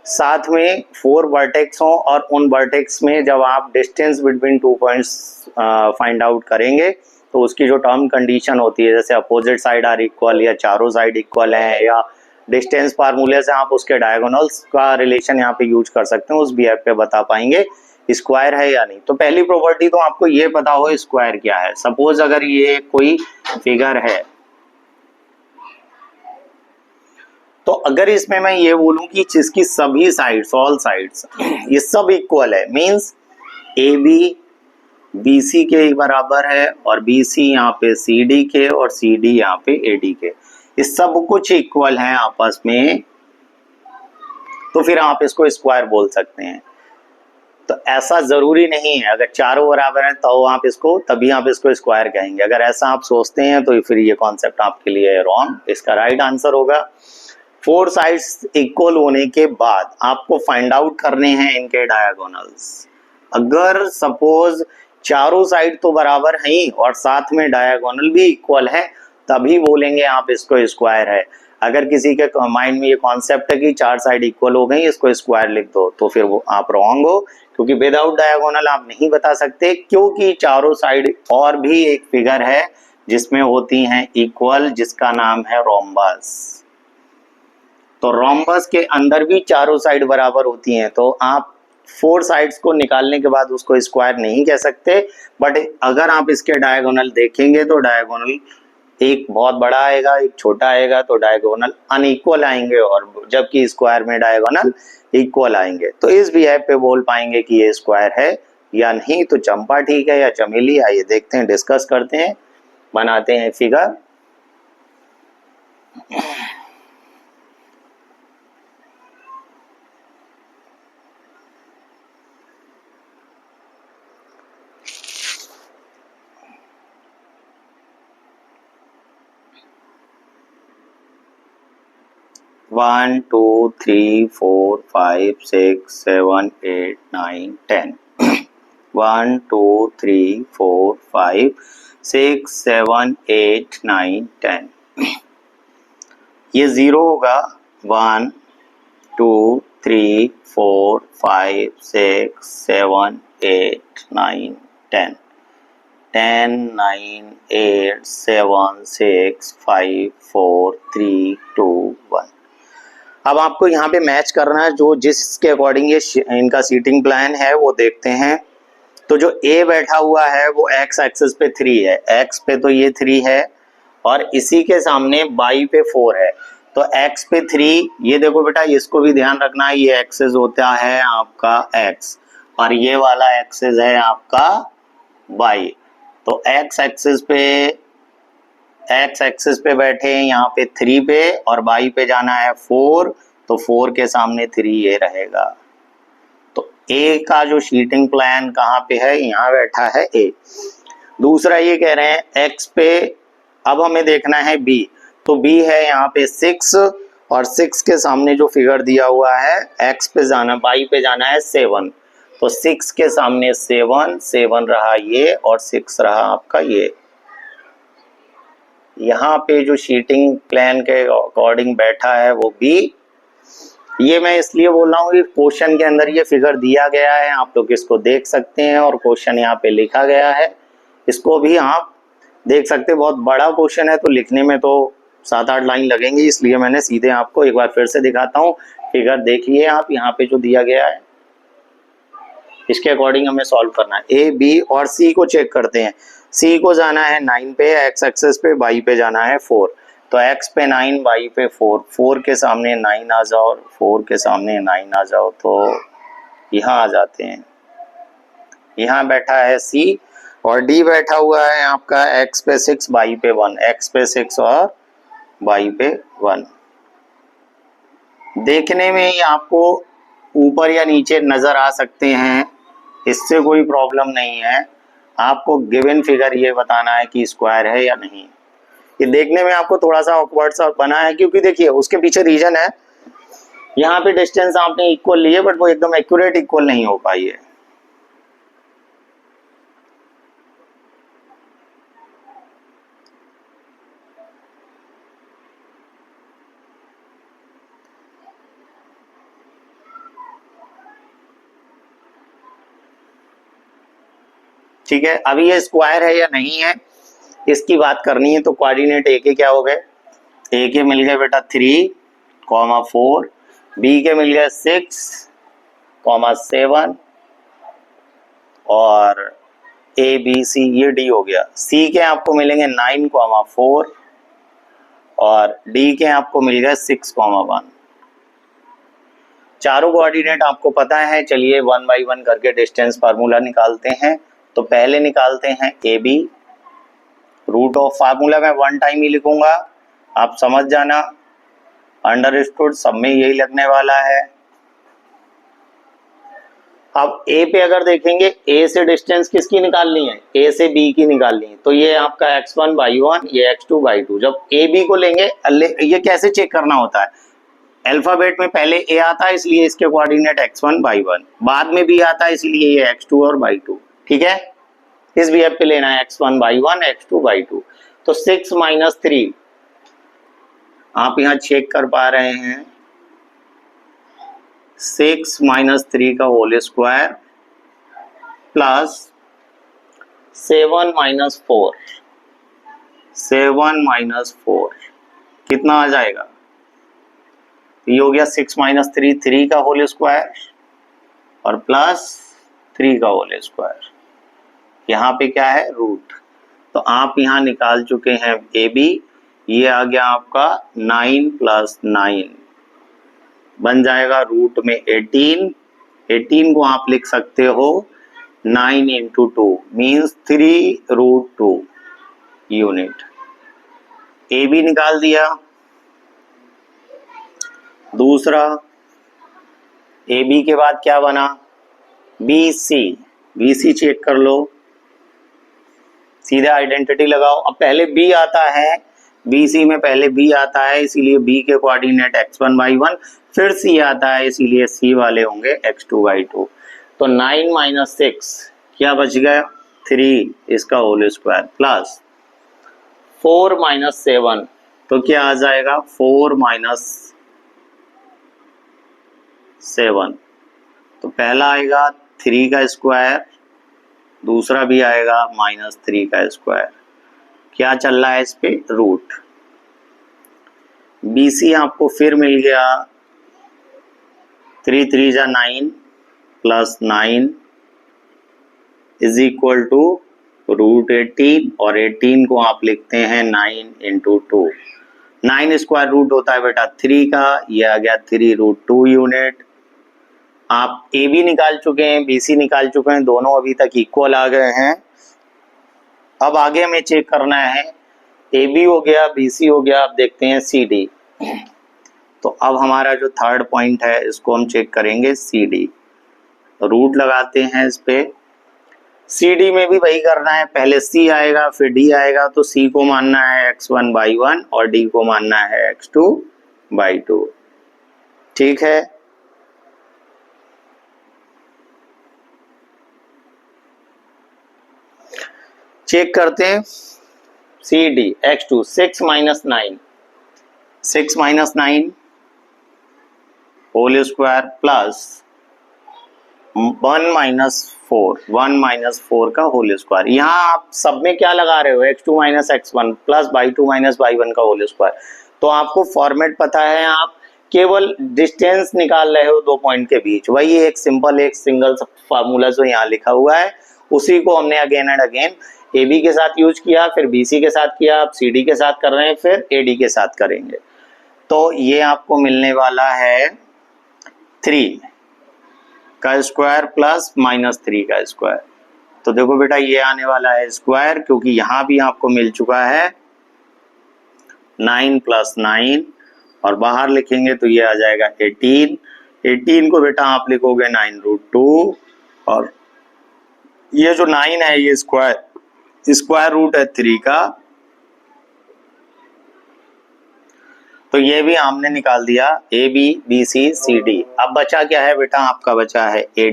साथ में 4 वर्टेक्स हो, और उन वर्टेक्स में जब आप distance between 2 points find out करेंगे तो उसकी जो टर्म कंडीशन होती है, जैसे अपोजिट साइड आर इक्वल या चारों साइड इक्वल है, या डिस्टेंस फार्मूले से आप उसके डायगोनल्स का रिलेशन यहाँ पे यूज कर सकते हैं, उस बिहेव पे बता पाएंगे स्क्वायर है या नहीं। तो पहली प्रॉपर्टी तो आपको ये पता हो स्क्वायर क्या है। सपोज अगर ये कोई फिगर है, तो अगर इसमें मैं ये बोलूं कि जिसकी सभी साइड्स, ऑल साइड्स ये सब इक्वल है, मींस ए बी BC के बराबर है और BC यहाँ पे CD के और CD यहाँ पे AD के, ये सब कुछ इक्वल है आपस में, तो फिर आप इसको स्क्वायर बोल सकते हैं। तो ऐसा जरूरी नहीं है, अगर चारों बराबर है तो तभी आप इसको स्क्वायर कहेंगे। अगर ऐसा आप सोचते हैं तो फिर ये कॉन्सेप्ट आपके लिए रॉन्ग। इसका राइट आंसर होगा 4 साइड्स इक्वल होने के बाद आपको फाइंड आउट करने हैं इनके डायगोनल्स। अगर सपोज चारों साइड तो बराबर है ही और साथ में डायगोनल भी इक्वल है, तभी बोलेंगे आप इसको स्क्वायर है। अगर किसी के माइंड में ये कॉन्सेप्ट है कि 4 साइड इक्वल हो गई, इसको स्क्वायर लिख दो, तो फिर वो आप रॉन्ग हो, क्योंकि विदाउट डायगोनल आप नहीं बता सकते, क्योंकि चारों साइड और भी एक फिगर है जिसमें होती हैं इक्वल, जिसका नाम है रोम्बस। तो रोम्बस के अंदर भी चारों साइड बराबर होती हैं, तो आप 4 साइड्स को निकालने के बाद उसको स्क्वायर नहीं कह सकते। बट अगर आप इसके डायगोनल देखेंगे तो डायगोनल एक बहुत बड़ा आएगा, एक छोटा आएगा, तो डायगोनल अनइक्वल आएंगे, और जबकि स्क्वायर में डायगोनल इक्वल आएंगे। तो इस बिहेव पे बोल पाएंगे कि ये स्क्वायर है या नहीं। तो चंपा ठीक है या चमेली, आइए देखते हैं, डिस्कस करते हैं, बनाते हैं फिगर। वन 2 3 4 5 6 7 8 9 10 1 2 3 4 5 6 7 8 9 10। ये 0 होगा 1 2 3 4 5 6 7 8 9 10 10 9 8 7 6 5 4 3 2 1। अब आपको यहाँ पे मैच करना है, जो जिसके अकॉर्डिंग ये इनका सीटिंग प्लान है वो देखते हैं। तो जो A बैठा हुआ है वो x एक्सिस पे 3 है, x पे तो ये 3 है, और इसी के सामने y पे 4 है। तो x पे 3, ये देखो बेटा, इसको भी ध्यान रखना है, ये एक्सिस होता है आपका x और ये वाला एक्सिस है आपका y। तो x एक्सिस पे बैठे हैं यहाँ पे 3 पे, और y पे जाना है 4, तो 4 के सामने 3 ये रहेगा। तो A का जो शीटिंग प्लान कहाँ पे है, यहाँ बैठा है A। दूसरा ये कह रहे हैं x पे, अब हमें देखना है B, तो B है यहाँ पे 6, और 6 के सामने जो फिगर दिया हुआ है x पे जाना, y पे जाना है 7, तो 6 के सामने 7 रहा ये, और 6 रहा आपका ये। यहाँ पे जो शीटिंग प्लान के अकॉर्डिंग बैठा है वो B। ये मैं इसलिए बोल रहा हूँ कि क्वेश्चन के अंदर ये फिगर दिया गया है, आप लोग इसको देख सकते हैं, और क्वेश्चन यहाँ पे लिखा गया है, इसको भी आप देख सकते हैं। बहुत बड़ा क्वेश्चन है तो लिखने में तो 7-8 लाइन लगेंगी, इसलिए मैंने सीधे आपको एक बार फिर से दिखाता हूँ। फिगर देखिए आप, यहाँ पे जो दिया गया है इसके अकॉर्डिंग हमें सॉल्व करना है। A, B और C को चेक करते हैं। C को जाना है 9 पे, x एक्सिस पे, y पे जाना है 4, तो x पे 9, y पे 4, 4 के सामने 9 आ जाओ, 4 के सामने 9 आ जाओ, तो यहाँ आ जाते हैं। यहाँ बैठा है C और D बैठा हुआ है आपका x पे 6 y पे 1, x पे 6 और y पे 1। देखने में ही आपको ऊपर या नीचे नजर आ सकते हैं, इससे कोई प्रॉब्लम नहीं है। आपको गिवन फिगर ये बताना है कि स्क्वायर है या नहीं। ये देखने में आपको थोड़ा सा ऑकवर्ड सा बना है क्योंकि देखिए उसके पीछे रीजन है, यहाँ पे डिस्टेंस आपने इक्वल लिए बट वो एकदम एक्यूरेट इक्वल नहीं हो पाई है। ठीक है, अभी ये स्क्वायर है या नहीं है इसकी बात करनी है। तो कोऑर्डिनेट ए के क्या हो गए, ए के मिल गए बेटा 3,4, बी के मिल गए 6,7 और ए बी सी ये डी हो गया। सी के आपको मिलेंगे 9,4 और डी के आपको मिल गए 6,1। चारों कोऑर्डिनेट आपको पता है। चलिए 1 बाई 1 करके डिस्टेंस फार्मूला निकालते हैं। तो पहले निकालते हैं A B, root of formula मैं 1 टाइम ही लिखूंगा, आप समझ जाना, अंडरस्टूड, सब में यही लगने वाला है। अब ए पे अगर देखेंगे, ए से डिस्टेंस किसकी निकालनी है, ए से बी की निकालनी है। तो ये आपका x1 बाई 1, ये x2 बाई 2। जब ए बी को लेंगे, ये कैसे चेक करना होता है, अल्फाबेट में पहले ए आता है इसलिए इसके कोऑर्डिनेट x1 बाई 1, बाद में बी आता है इसलिए ये x2 और बाई 2। ठीक है, इस बिहेव पे लेना है x1 बाई 1, x2 बाई 2। तो 6 माइनस 3 आप यहां चेक कर पा रहे हैं, 6 माइनस 3 का whole square plus 7 minus 4, 7 minus 4 कितना आ जाएगा, ये हो गया 6 माइनस 3, 3 का होल स्क्वायर और प्लस 3 का होल स्क्वायर। यहाँ पे क्या है, रूट। तो आप यहाँ निकाल चुके हैं ए बी, ये आ गया आपका 9 प्लस 9 बन जाएगा रूट में 18। 18 को आप लिख सकते हो 9 into 2 means 3√2 unit. A B निकाल दिया। दूसरा ए बी के बाद क्या बना, B C. B C check कर लो, सीधे आइडेंटिटी लगाओ। अब पहले बी आता है, बी सी में पहले बी आता है इसीलिए बी के कोऑर्डिनेट x1 बाई 1, फिर सी आता है इसीलिए सी वाले होंगे x2 बाई 2। तो 9 माइनस 6 क्या बच गया, 3 इसका होल स्क्वायर प्लस 4 माइनस 7 तो क्या आ जाएगा, 4 माइनस 7। तो पहला आएगा 3 का स्क्वायर, दूसरा भी आएगा माइनस 3 का स्क्वायर। क्या चल रहा है इस पे, रूट। BC आपको फिर मिल गया 3 3 जा 9 plus 9 is equal to root 18 और 18 को आप लिखते हैं 9 इंटू 2। 9 स्क्वायर रूट होता है बेटा 3 का, ये आ गया 3√2 यूनिट। आप ए बी निकाल चुके हैं, BC निकाल चुके हैं, दोनों अभी तक इक्वल आ गए हैं। अब आगे हमें चेक करना है, ए बी हो गया, BC हो गया, अब देखते हैं CD। तो अब हमारा जो थर्ड पॉइंट है इसको हम चेक करेंगे CD। रूट लगाते हैं इस पे। CD में भी वही करना है, पहले C आएगा फिर D आएगा। तो C को मानना है x1 बाई 1 और D को मानना है x2 बाई 2। ठीक है, चेक करते हैं CD x2 6 minus 9, 6 minus 9 whole square plus 1 minus 4, 1 minus 4 का होल स्क्वायर। यहाँ आप सब में क्या लगा रहे हो, x2 minus x1 plus by 2 minus by 1 का होल स्क्वायर। तो आपको फॉर्मेट पता है, आप केवल डिस्टेंस निकाल रहे हो दो पॉइंट के बीच। वही एक सिंपल एक सिंगल फार्मूला जो यहाँ लिखा हुआ है उसी को हमने again and again A B के साथ यूज किया, फिर BC के साथ किया, अब CD के साथ कर रहे हैं, फिर AD के साथ करेंगे। तो ये आपको मिलने वाला है 3 का स्क्वायर प्लस माइनस 3 का स्क्वायर। तो देखो बेटा ये आने वाला है स्क्वायर, क्योंकि यहां भी आपको मिल चुका है 9 + 9 और बाहर लिखेंगे तो ये आ जाएगा 18। 18 को बेटा आप लिखोगे 9√2 और ये जो 9 है ये स्क्वायर रूट है 3 का, तो ये भी हमने निकाल दिया A B B C C D. अब बचा क्या है बेटा, आपका बचा है ए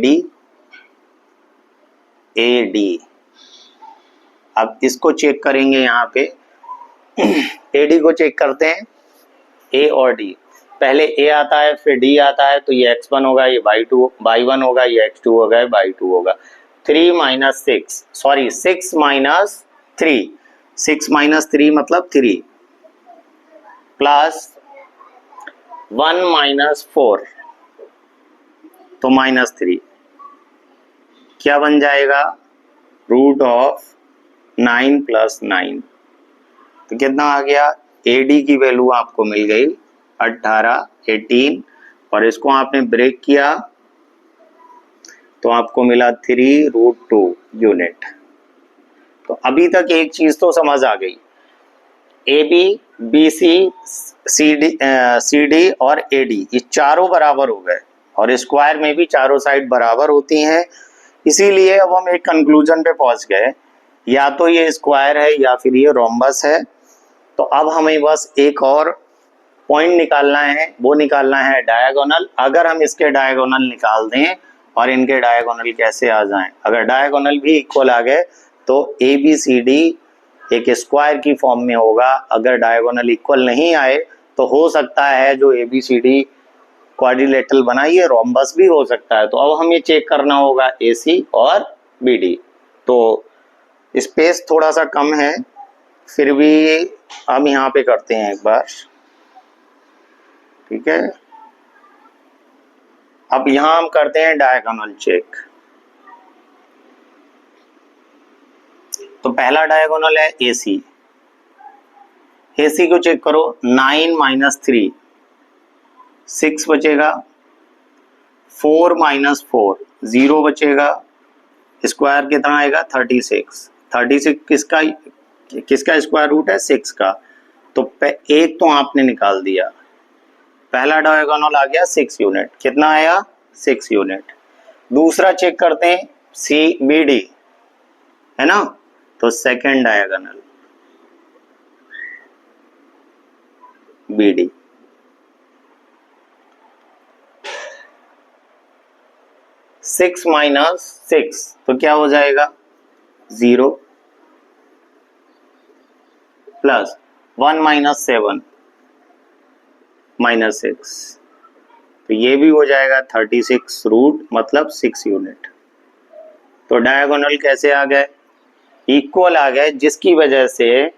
डी। अब इसको चेक करेंगे यहाँ पे ए डी को चेक करते हैं, ए और डी। पहले ए आता है फिर डी आता है, तो ये x1 होगा, ये y1 होगा, ये x2 होगा, ये y2 होगा। 3 - 6 सॉरी 6 - 3 6 - 3 मतलब 3 प्लस 1 - 4 तो -3 क्या बन जाएगा, √9 + 9 तो कितना आ गया, AD की वैल्यू आपको मिल गई 18 और इसको आपने ब्रेक किया तो आपको मिला 3√2 यूनिट। तो अभी तक एक चीज तो समझ आ गई, AB BC CD और AD ये चारों बराबर हो गए और स्क्वायर में भी चारों साइड बराबर होती हैं, इसीलिए अब हम एक कंक्लूजन पे पहुंच गए, या तो ये स्क्वायर है या फिर ये रोम्बस है। तो अब हमें बस एक और पॉइंट निकालना है, वो निकालना है डायगोनल। अगर हम इसके डायगोनल निकाल दें और इनके डायगोनल कैसे आ जाएं, अगर डायगोनल भी इक्वल आ गए तो ABCD एक स्क्वायर की फॉर्म में होगा। अगर डायगोनल इक्वल नहीं आए तो हो सकता है जो ABCD क्वाड्रिलेटरल बना ये रोम्बस भी हो सकता है। तो अब हमें चेक करना होगा AC और BD। तो स्पेस थोड़ा सा कम है, फिर भी हम यहाँ पे करते हैं एक बार, ठीक है। अब यहां हम करते हैं डायगोनल चेक। तो पहला डायगोनल है AC। AC को चेक करो, 9 - 3 6 बचेगा, 4 - 4 0 बचेगा, स्क्वायर कितना आएगा 36। 36 किसका स्क्वायर रूट है 6 का, तो एक तो आपने निकाल दिया, पहला डायगोनल आ गया 6 यूनिट, कितना आया 6 यूनिट। दूसरा चेक करते हैं CBD है ना, तो सेकंड डायगोनल BD 6 - 6 तो क्या हो जाएगा 0 प्लस 1 - 7 -6 तो ये भी हो जाएगा 36 रूट मतलब 6 यूनिट। तो डायगोनल कैसे आ गए, इक्वल आ गए, जिसकी वजह से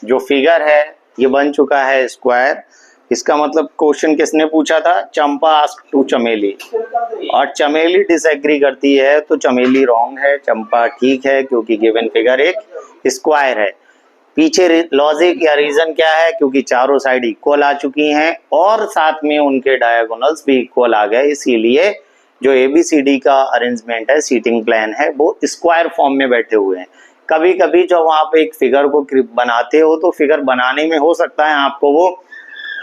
जो फिगर है ये बन चुका है स्क्वायर। इसका मतलब क्वेश्चन किसने पूछा था, चंपा आस्क टू चमेली, और चमेली डिसएग्री करती है तो चमेली रॉन्ग है, चंपा ठीक है, क्योंकि गिवन फिगर एक स्क्वायर है। पीछे लॉजिक या रीजन क्या है, क्योंकि चारों साइड इक्वल आ चुकी हैं और साथ में उनके डायगोनल्स भी इक्वल आ गए, इसीलिए जो ABCD का अरेंजमेंट है, सीटिंग प्लान है, वो स्क्वायर फॉर्म में बैठे हुए हैं। कभी कभी जब आप एक फिगर को बनाते हो तो फिगर बनाने में हो सकता है आपको वो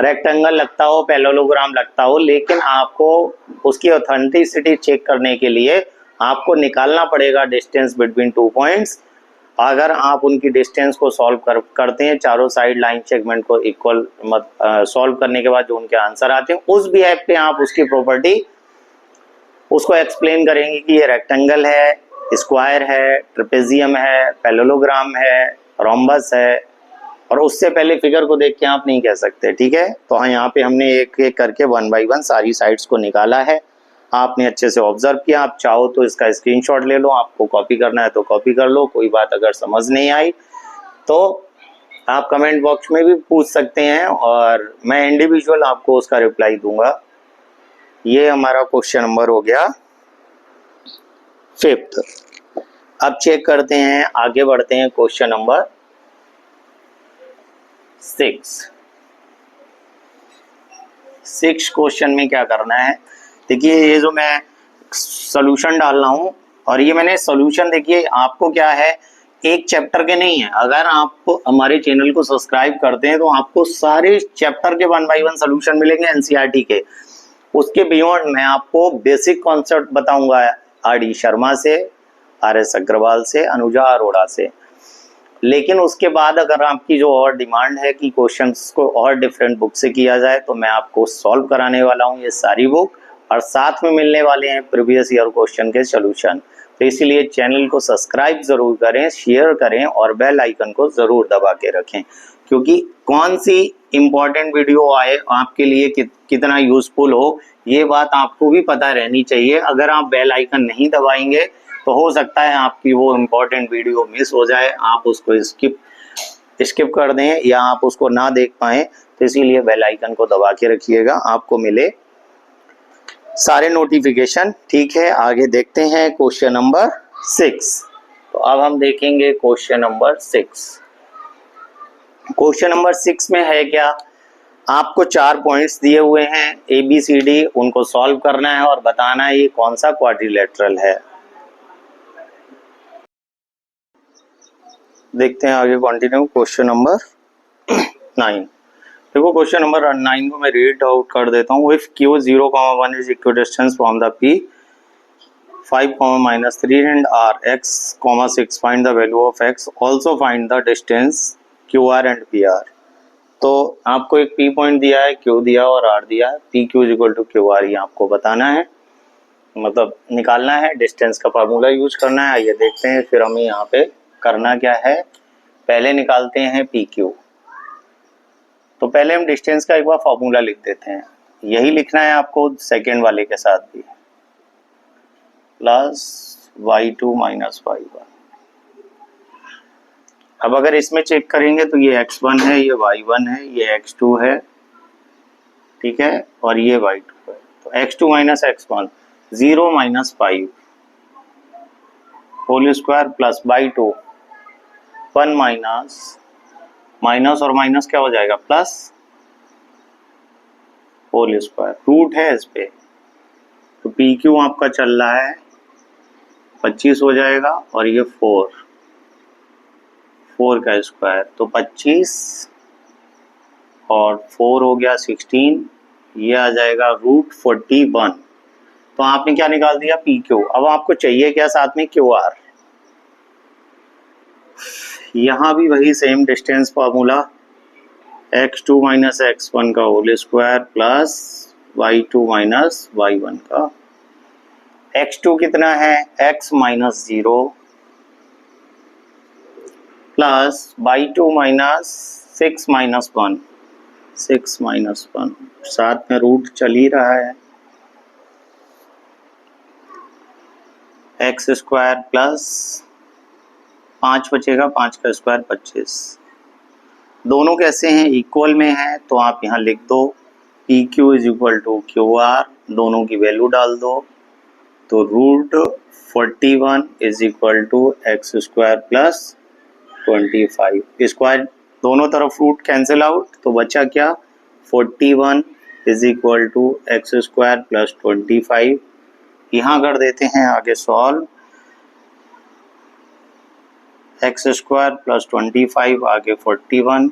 रेक्टेंगल लगता हो, पैरेललोग्राम लगता हो, लेकिन आपको उसकी ऑथेंटिसिटी चेक करने के लिए आपको निकालना पड़ेगा डिस्टेंस बिटवीन 2 पॉइंट्स। अगर आप उनकी डिस्टेंस को सॉल्व करते हैं, चारों साइड लाइन सेगमेंट को इक्वल सॉल्व करने के बाद जो उनके आंसर आते हैं, उस बिहेव पे आप उसकी प्रॉपर्टी उसको एक्सप्लेन करेंगे कि ये रेक्टेंगल है, स्क्वायर है, ट्रेपेजियम है, पैरेललोग्राम है, रोम्बस है, और उससे पहले फिगर को देख के आप नहीं कह सकते, ठीक है। तो हाँ, यहाँ पे हमने एक एक करके 1 बाय 1 सारी साइड्स को निकाला है, आपने अच्छे से ऑब्जर्व किया। आप चाहो तो इसका स्क्रीनशॉट ले लो, आपको कॉपी करना है तो कॉपी कर लो, कोई बात अगर समझ नहीं आई तो आप कमेंट बॉक्स में भी पूछ सकते हैं और मैं इंडिविजुअल आपको उसका रिप्लाई दूंगा। ये हमारा क्वेश्चन नंबर हो गया 5th। अब चेक करते हैं, आगे बढ़ते हैं क्वेश्चन नंबर 6 क्वेश्चन में क्या करना है, देखिए ये जो मैं सॉल्यूशन डाल रहा हूं और ये मैंने सॉल्यूशन देखिए आपको क्या है, एक चैप्टर के नहीं है, अगर आप हमारे चैनल को सब्सक्राइब करते हैं तो आपको सारे चैप्टर के 1 बाय 1 सॉल्यूशन मिलेंगे एनसीईआरटी के। उसके बियॉन्ड मैं आपको बेसिक कॉन्सेप्ट बताऊंगा आर.डी. शर्मा से, आर.एस. अग्रवाल से, अनुजा अरोड़ा से। लेकिन उसके बाद अगर आपकी जो और डिमांड है कि क्वेश्चंस को और डिफरेंट बुक से किया जाए तो मैं आपको सॉल्व कराने वाला हूं ये सारी बुक, और साथ में मिलने वाले हैं प्रीवियस ईयर क्वेश्चन के सॉल्यूशन। तो इसीलिए चैनल को सब्सक्राइब जरूर करें, शेयर करें और बेल आइकन को जरूर दबा के रखें, क्योंकि कौन सी इंपॉर्टेंट वीडियो आए आपके लिए कितना यूजफुल हो ये बात आपको भी पता रहनी चाहिए। अगर आप बेल आइकन नहीं दबाएंगे तो हो सकता है आपकी वो इम्पोर्टेंट वीडियो मिस हो जाए, आप उसको स्किप कर दें या आप उसको ना देख पाएं। तो इसीलिए बेल आइकन को दबा के रखिएगा, आपको मिले सारे नोटिफिकेशन। ठीक है, आगे देखते हैं क्वेश्चन नंबर 6। तो अब हम देखेंगे क्वेश्चन नंबर 6। क्वेश्चन नंबर 6 में है क्या, आपको 4 पॉइंट्स दिए हुए हैं ABCD, उनको सॉल्व करना है और बताना है ये कौन सा क्वाड्रिलेटरल है। देखते हैं आगे कंटिन्यू क्वेश्चन नंबर 9। देखो क्वेश्चन नंबर 9 को मैं रीड आउट कर देता हूँ। If Q 0,1 is equidistance from the P 5, -3 and R x, 6 find the value of x, also find the distance QR and PR। तो आपको एक P पॉइंट दिया है, Q दिया और R दिया है। PQ = QR ये आपको बताना है, मतलब निकालना है, डिस्टेंस का फार्मूला यूज करना है। आइए देखते हैं फिर हमें यहाँ पे करना क्या है। पहले निकालते हैं PQ। तो पहले हम डिस्टेंस का एक बार फॉर्मूला लिख देते हैं, यही लिखना है आपको सेकेंड वाले के साथ भी, प्लस y2 माइनस y1। अब अगर इसमें चेक करेंगे तो ये x1 है, ये y1 है, ये x2 है, ठीक है, और ये y2 है। तो x2 minus x1 0 minus 5 whole square plus y2 1 minus और माइनस क्या हो जाएगा, प्लस होल स्क्वायर, रूट है इस पे। तो PQ आपका चल रहा है 25 हो जाएगा, और ये 4 का स्क्वायर, तो 25 और 4 हो गया 16, ये आ जाएगा √41। तो आपने क्या निकाल दिया, PQ। अब आपको चाहिए क्या साथ में, QR। यहाँ भी वही same distance formula, x2 minus x1 का whole square plus y2 minus y1 का। x2 कितना है, x minus 0 plus y2 minus 6 minus 1, 6 minus 1, साथ में रूट चल ही रहा है, x स्क्वायर प्लस 5 बचेगा, 5 का स्क्वायर 25। दोनों कैसे हैं, इक्वल में है, तो आप यहाँ लिख दो PQ = QR, दोनों की वैल्यू डाल दो, तो √41 = x स्क्वायर प्लस 25। स्क्वायर दोनों तरफ रूट कैंसिल आउट, तो बचा क्या, 41 = x स्क्वायर प्लस 25। यहाँ कर देते हैं आगे सॉल्व, x स्क्वायर प्लस 25 आगे 41,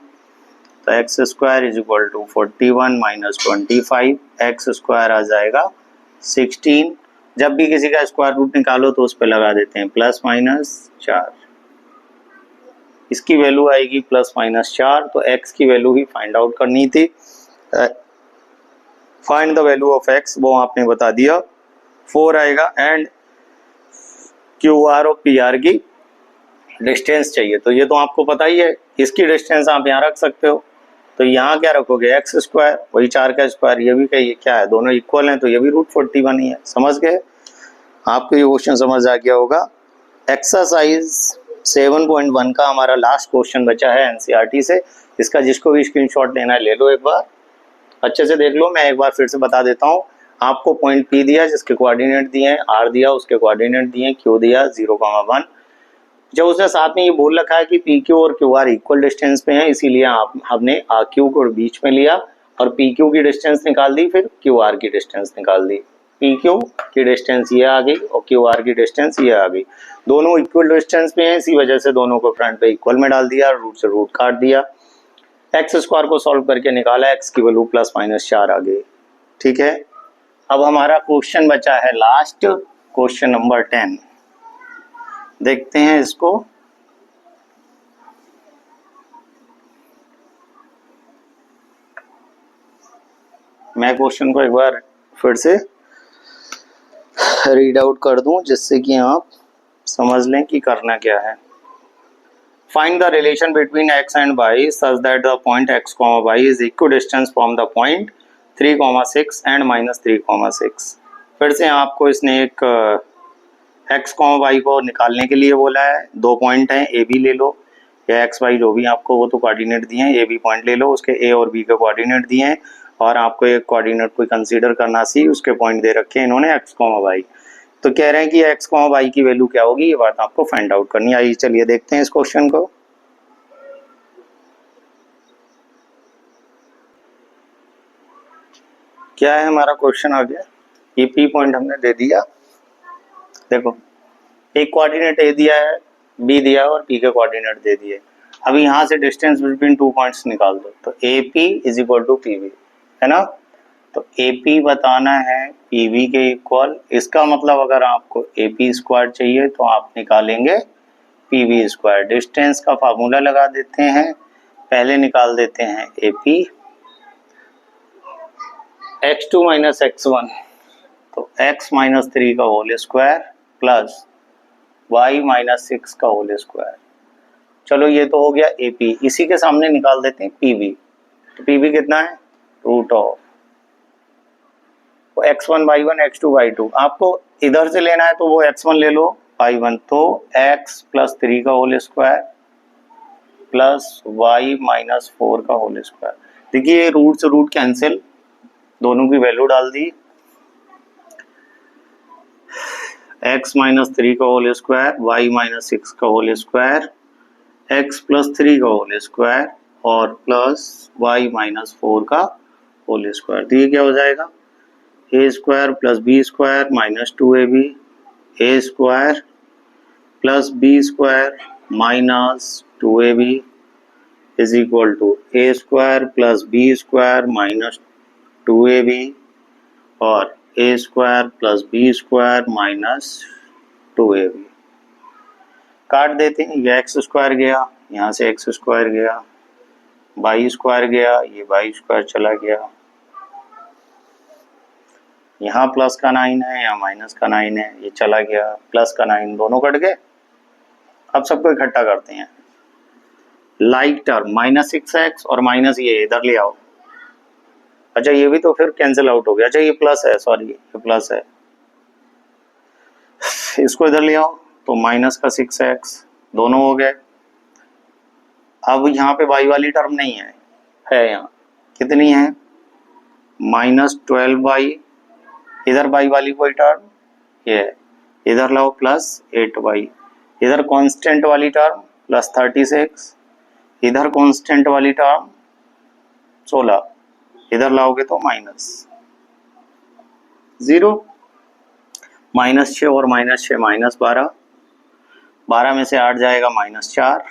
तो x square = 41 minus 25, x square आ जाएगा 16। जब भी किसी का स्क्वायर रूट निकालो तो उस पर लगा देते हैं प्लस माइनस 4, इसकी वैल्यू आएगी प्लस माइनस 4। तो x की वैल्यू ही फाइंड आउट करनी थी, find the value of x वो आपने बता दिया, 4 आएगा, एंड QR और PR की डिस्टेंस चाहिए। तो ये तो आपको पता ही है, इसकी डिस्टेंस आप यहाँ रख सकते हो। तो यहाँ क्या रखोगे, x स्क्वायर, वही 4 का स्क्वायर, ये भी कहिए क्या है, दोनों इक्वल हैं, तो ये भी √41 ही है। समझ गए, आपको ये क्वेश्चन समझ आ गया होगा। एक्सरसाइज 7.1 का हमारा लास्ट क्वेश्चन बचा है एनसीईआरटी से। इसका जिसको भी स्क्रीनशॉट लेना है ले लो, एक बार अच्छे से देख लो। मैं एक बार फिर से बता देता हूँ, आपको पॉइंट P दिया जिसके कोऑर्डिनेट दिए हैं, R दिया उसके कोऑर्डिनेट दिए हैं, Q दिया 0,1। जब उसने साथ में ये बोल रखा है कि PQ और QR इक्वल डिस्टेंस पे हैं, इसीलिए हमने RQ को बीच में लिया और PQ की डिस्टेंस निकाल दी, फिर QR की डिस्टेंस निकाल दी। पी क्यू की डिस्टेंस ये आ गई और क्यू आर की डिस्टेंस ये आ गई। दोनों इक्वल डिस्टेंस पे हैं, इसी वजह से दोनों को फ्रंट पे इक्वल में डाल दिया, रूट से रूट काट दिया। एक्स स्क्वायर को सॉल्व करके निकाला, एक्स की वैल्यू +-4 आ गई। ठीक है, अब हमारा क्वेश्चन बचा है लास्ट, क्वेश्चन नंबर 10। देखते हैं इसको। मैं क्वेश्चन को एक बार फिर से रीड आउट कर दूं जिससे कि आप समझ लें कि करना क्या है। Find the relation between x and y such that the point x, y is equidistant from the point 3, 6 and -3, 6। फिर से आपको इसने एक x, y को निकालने के लिए बोला है। दो पॉइंट हैं, ए बी ले लो या एक्स वाई जो भी आपको वो तो कोऑर्डिनेट दिए हैं, ए बी पॉइंट ले लो, उसके ए और बी के कोऑर्डिनेट दिए हैं और आपको एक कोऑर्डिनेट कोई कंसीडर करना सी, उसके पॉइंट दे रखे हैं इन्होंने x, y। तो कह रहे हैं कि x, y की वैल्यू क्या होगी, ये बात आपको फाइंड आउट करनी है। आइए चलिए देखते हैं इस क्वेश्चन को। क्या है हमारा क्वेश्चन आ गया, ये पी पॉइंट हमने दे दिया। देखो एक कोऑर्डिनेट ए दिया है, बी दिया और पी के कोऑर्डिनेट दे दिए। अब यहाँ से डिस्टेंस बिटवीन 2 पॉइंट्स निकाल दो, तो A P is equal to P B, है ना। तो ए पी बताना है पी बी के इक्वल। इसका मतलब अगर आपको ए पी स्क्वायर चाहिए तो आप निकालेंगे पी बी स्क्वायर। डिस्टेंस का फार्मूला लगा देते हैं, पहले निकाल देते हैं ए पी x2 - x1, तो x-3 का होल स्क्वायर प्लस y-6 का होल स्क्वायर। चलो ये तो हो गया ए पी। इसी के सामने निकाल देते हैं पी बी। तो पी बी कितना है, root of x1 y1 x2 y2। आपको इधर से लेना है तो वो x1 ले लो, y1, तो x + 3 का होल स्क्वायर प्लस y-4 का होल स्क्वायर। देखिए रूट से रूट कैंसिल, दोनों की वैल्यू डाल दी। x-3 का होल स्क्वायर, y-6 का होल स्क्वायर, x + 3 का होल स्क्वायर और प्लस y-4 का होल स्क्वायर। तो ये क्या हो जाएगा, a square plus b square -2ab, a square plus b square -2ab is equal to a square plus b square -2ab और a square plus b square -2ab। काट देते हैं, ये एक्स स्क्वायर गया, यहाँ से एक्स स्क्वायर गया, Y square गया, ये वाई स्क्वायर चला गया, यहाँ प्लस का 9 है, यहाँ माइनस का 9 है, ये चला गया, प्लस का 9, दोनों कट गए। अब सबको इकट्ठा करते हैं। लाइक टर्म -6x और माइनस ये इधर ले आओ। अच्छा ये भी तो फिर कैंसिल आउट हो गया। अच्छा ये प्लस है, सॉरी ये प्लस है, इसको इधर ले आओ तो माइनस का 6x, दोनों हो गए। अब यहाँ पे y वाली टर्म नहीं है, यहाँ कितनी है, -12y, इधर y वाली कोई टर्म ये है, इधर लाओ +8y, इधर कांस्टेंट वाली टर्म +36, इधर कांस्टेंट वाली टर्म 16, इधर लाओगे तो -0, -6 और -6 -12, 12 में से 8 जाएगा -4,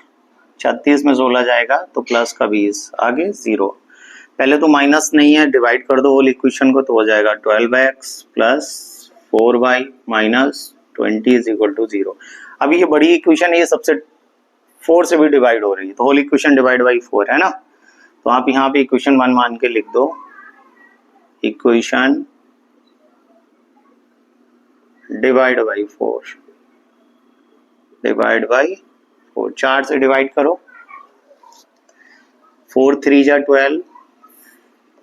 36 में 16 जाएगा तो प्लस का 20, आगे 0। पहले तो माइनस नहीं है, डिवाइड कर दो होल इक्वेशन को तो हो जाएगा 12x + 4y - 20 is equal to 0। अभी ये बड़ी इक्वेशन है, ये सबसे 4 से भी डिवाइड हो रही है तो होल इक्वेशन डिवाइड बाई 4 है ना। तो आप यहाँ पे इक्वेशन 1 मान के लिख दो, equation divide by 4, divide by 4, 4 से डिवाइड करो, 4 3 जा 12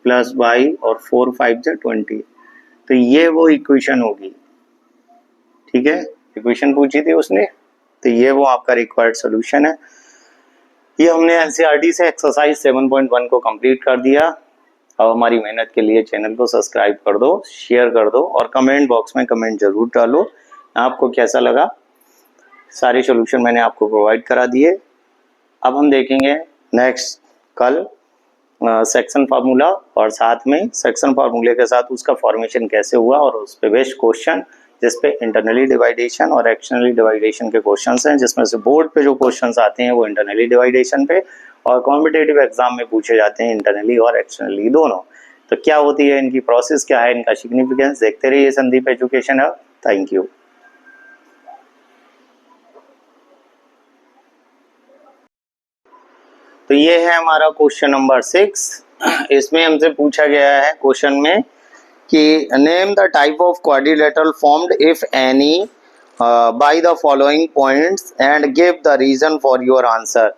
प्लस y और 4 5 जा 20, तो ये वो इक्वेशन होगी। ठीक है, इक्वेशन पूछी थी उसने, तो ये वो आपका रिक्वायर्ड सॉल्यूशन है। ये हमने एनसीईआरटी से एक्सरसाइज 7.1 को कंप्लीट कर दिया। अब हमारी मेहनत के लिए चैनल को सब्सक्राइब कर दो, शेयर कर दो और कमेंट बॉक्स में कमेंट जरूर डालो आपको कैसा लगा। सारे सॉल्यूशन मैंने आपको प्रोवाइड करा दिए। अब हम देखेंगे नेक्स्ट कल सेक्शन फार्मूला और साथ में सेक्शन फार्मूले के साथ उसका फॉर्मेशन कैसे हुआ और उस पे बेस्ट क्वेश्चन जिस पे इंटरनली डिवाइडेशन और एक्सटर्नली डिवाइडेशन के क्वेश्चंस हैं, जिसमें से बोर्ड पे जो क्वेश्चंस आते हैं वो इंटरनली डिवाइडेशन पे और कॉम्पिटिटिव एग्जाम में पूछे जाते हैं इंटरनली और एक्सटर्नली दोनों। तो क्या होती है इनकी प्रोसेस, क्या है इनका सिग्निफिकेंस, देखते रहिए Sandeep education hub. Thank you. तो ये है हमारा क्वेश्चन नंबर 6। इसमें हमसे पूछा गया है क्वेश्चन में कि name the type of quadrilateral formed if any by the following points and give the reason for your answer.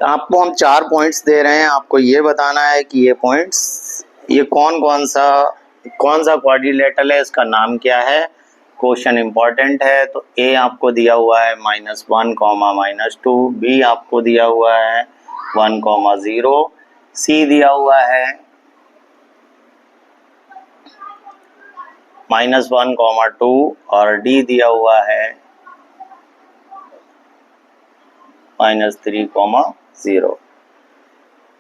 आपको हम 4 पॉइंट्स दे रहे हैं, आपको ये बताना है कि ये पॉइंट्स ये कौन सा क्वाड्रिलेटरल है, इसका नाम क्या है। क्वेश्चन इंपॉर्टेंट है। तो ए आपको दिया हुआ है -1, -2, बी आपको दिया हुआ है 1, 0, सी दिया हुआ है -1, 2 और डी दिया हुआ है -3, 0।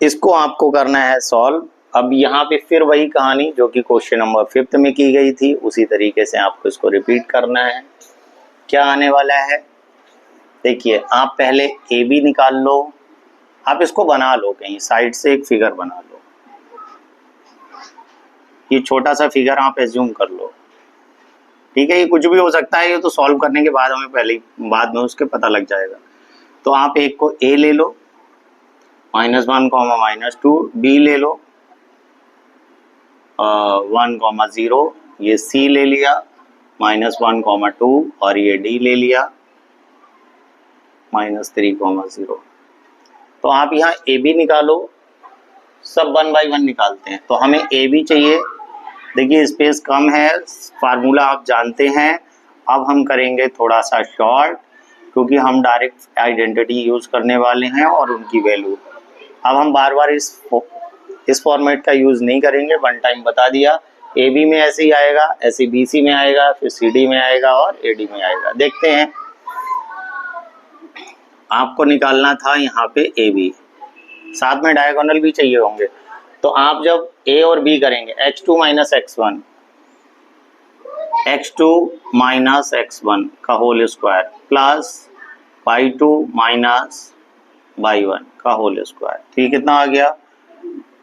इसको आपको करना है सॉल्व। अब यहाँ पे फिर वही कहानी जो कि क्वेश्चन नंबर 5 में की गई थी, उसी तरीके से आपको इसको रिपीट करना है। क्या आने वाला है, देखिए आप पहले ए बी निकाल लो, आप इसको बना लो, कहीं साइड से एक फिगर बना लो, ये छोटा सा फिगर आप एज्यूम कर लो, ठीक है। ये कुछ भी हो सकता है, ये तो सॉल्व करने के बाद हमें पहले बाद में उसके पता लग जाएगा। तो आप एक को ए ले लो -1, -2, बी ले लो 1, 0, ये सी ले लिया -1, 2 और ये डी ले लिया -3, 0। तो आप यहाँ ए बी निकालो, सब 1 बाई 1 निकालते हैं। तो हमें ए बी चाहिए, देखिए स्पेस कम है, फार्मूला आप जानते हैं। अब हम करेंगे थोड़ा सा शॉर्ट, क्योंकि हम डायरेक्ट आइडेंटिटी यूज करने वाले हैं और उनकी वैल्यू। अब हम बार बार इस फॉर्मेट का यूज नहीं करेंगे, वन टाइम बता दिया। ए बी में ऐसे ही आएगा, ऐसे बी सी में आएगा, फिर सी डी में आएगा और ए डी में आएगा। देखते हैं, आपको निकालना था यहाँ पे ए बी, साथ में डायगोनल भी चाहिए होंगे। तो आप जब ए और बी करेंगे x2 - x1, x2 - x1 का whole square plus y2 - y1 का होल स्क्वायर, ठीक कितना आ गया,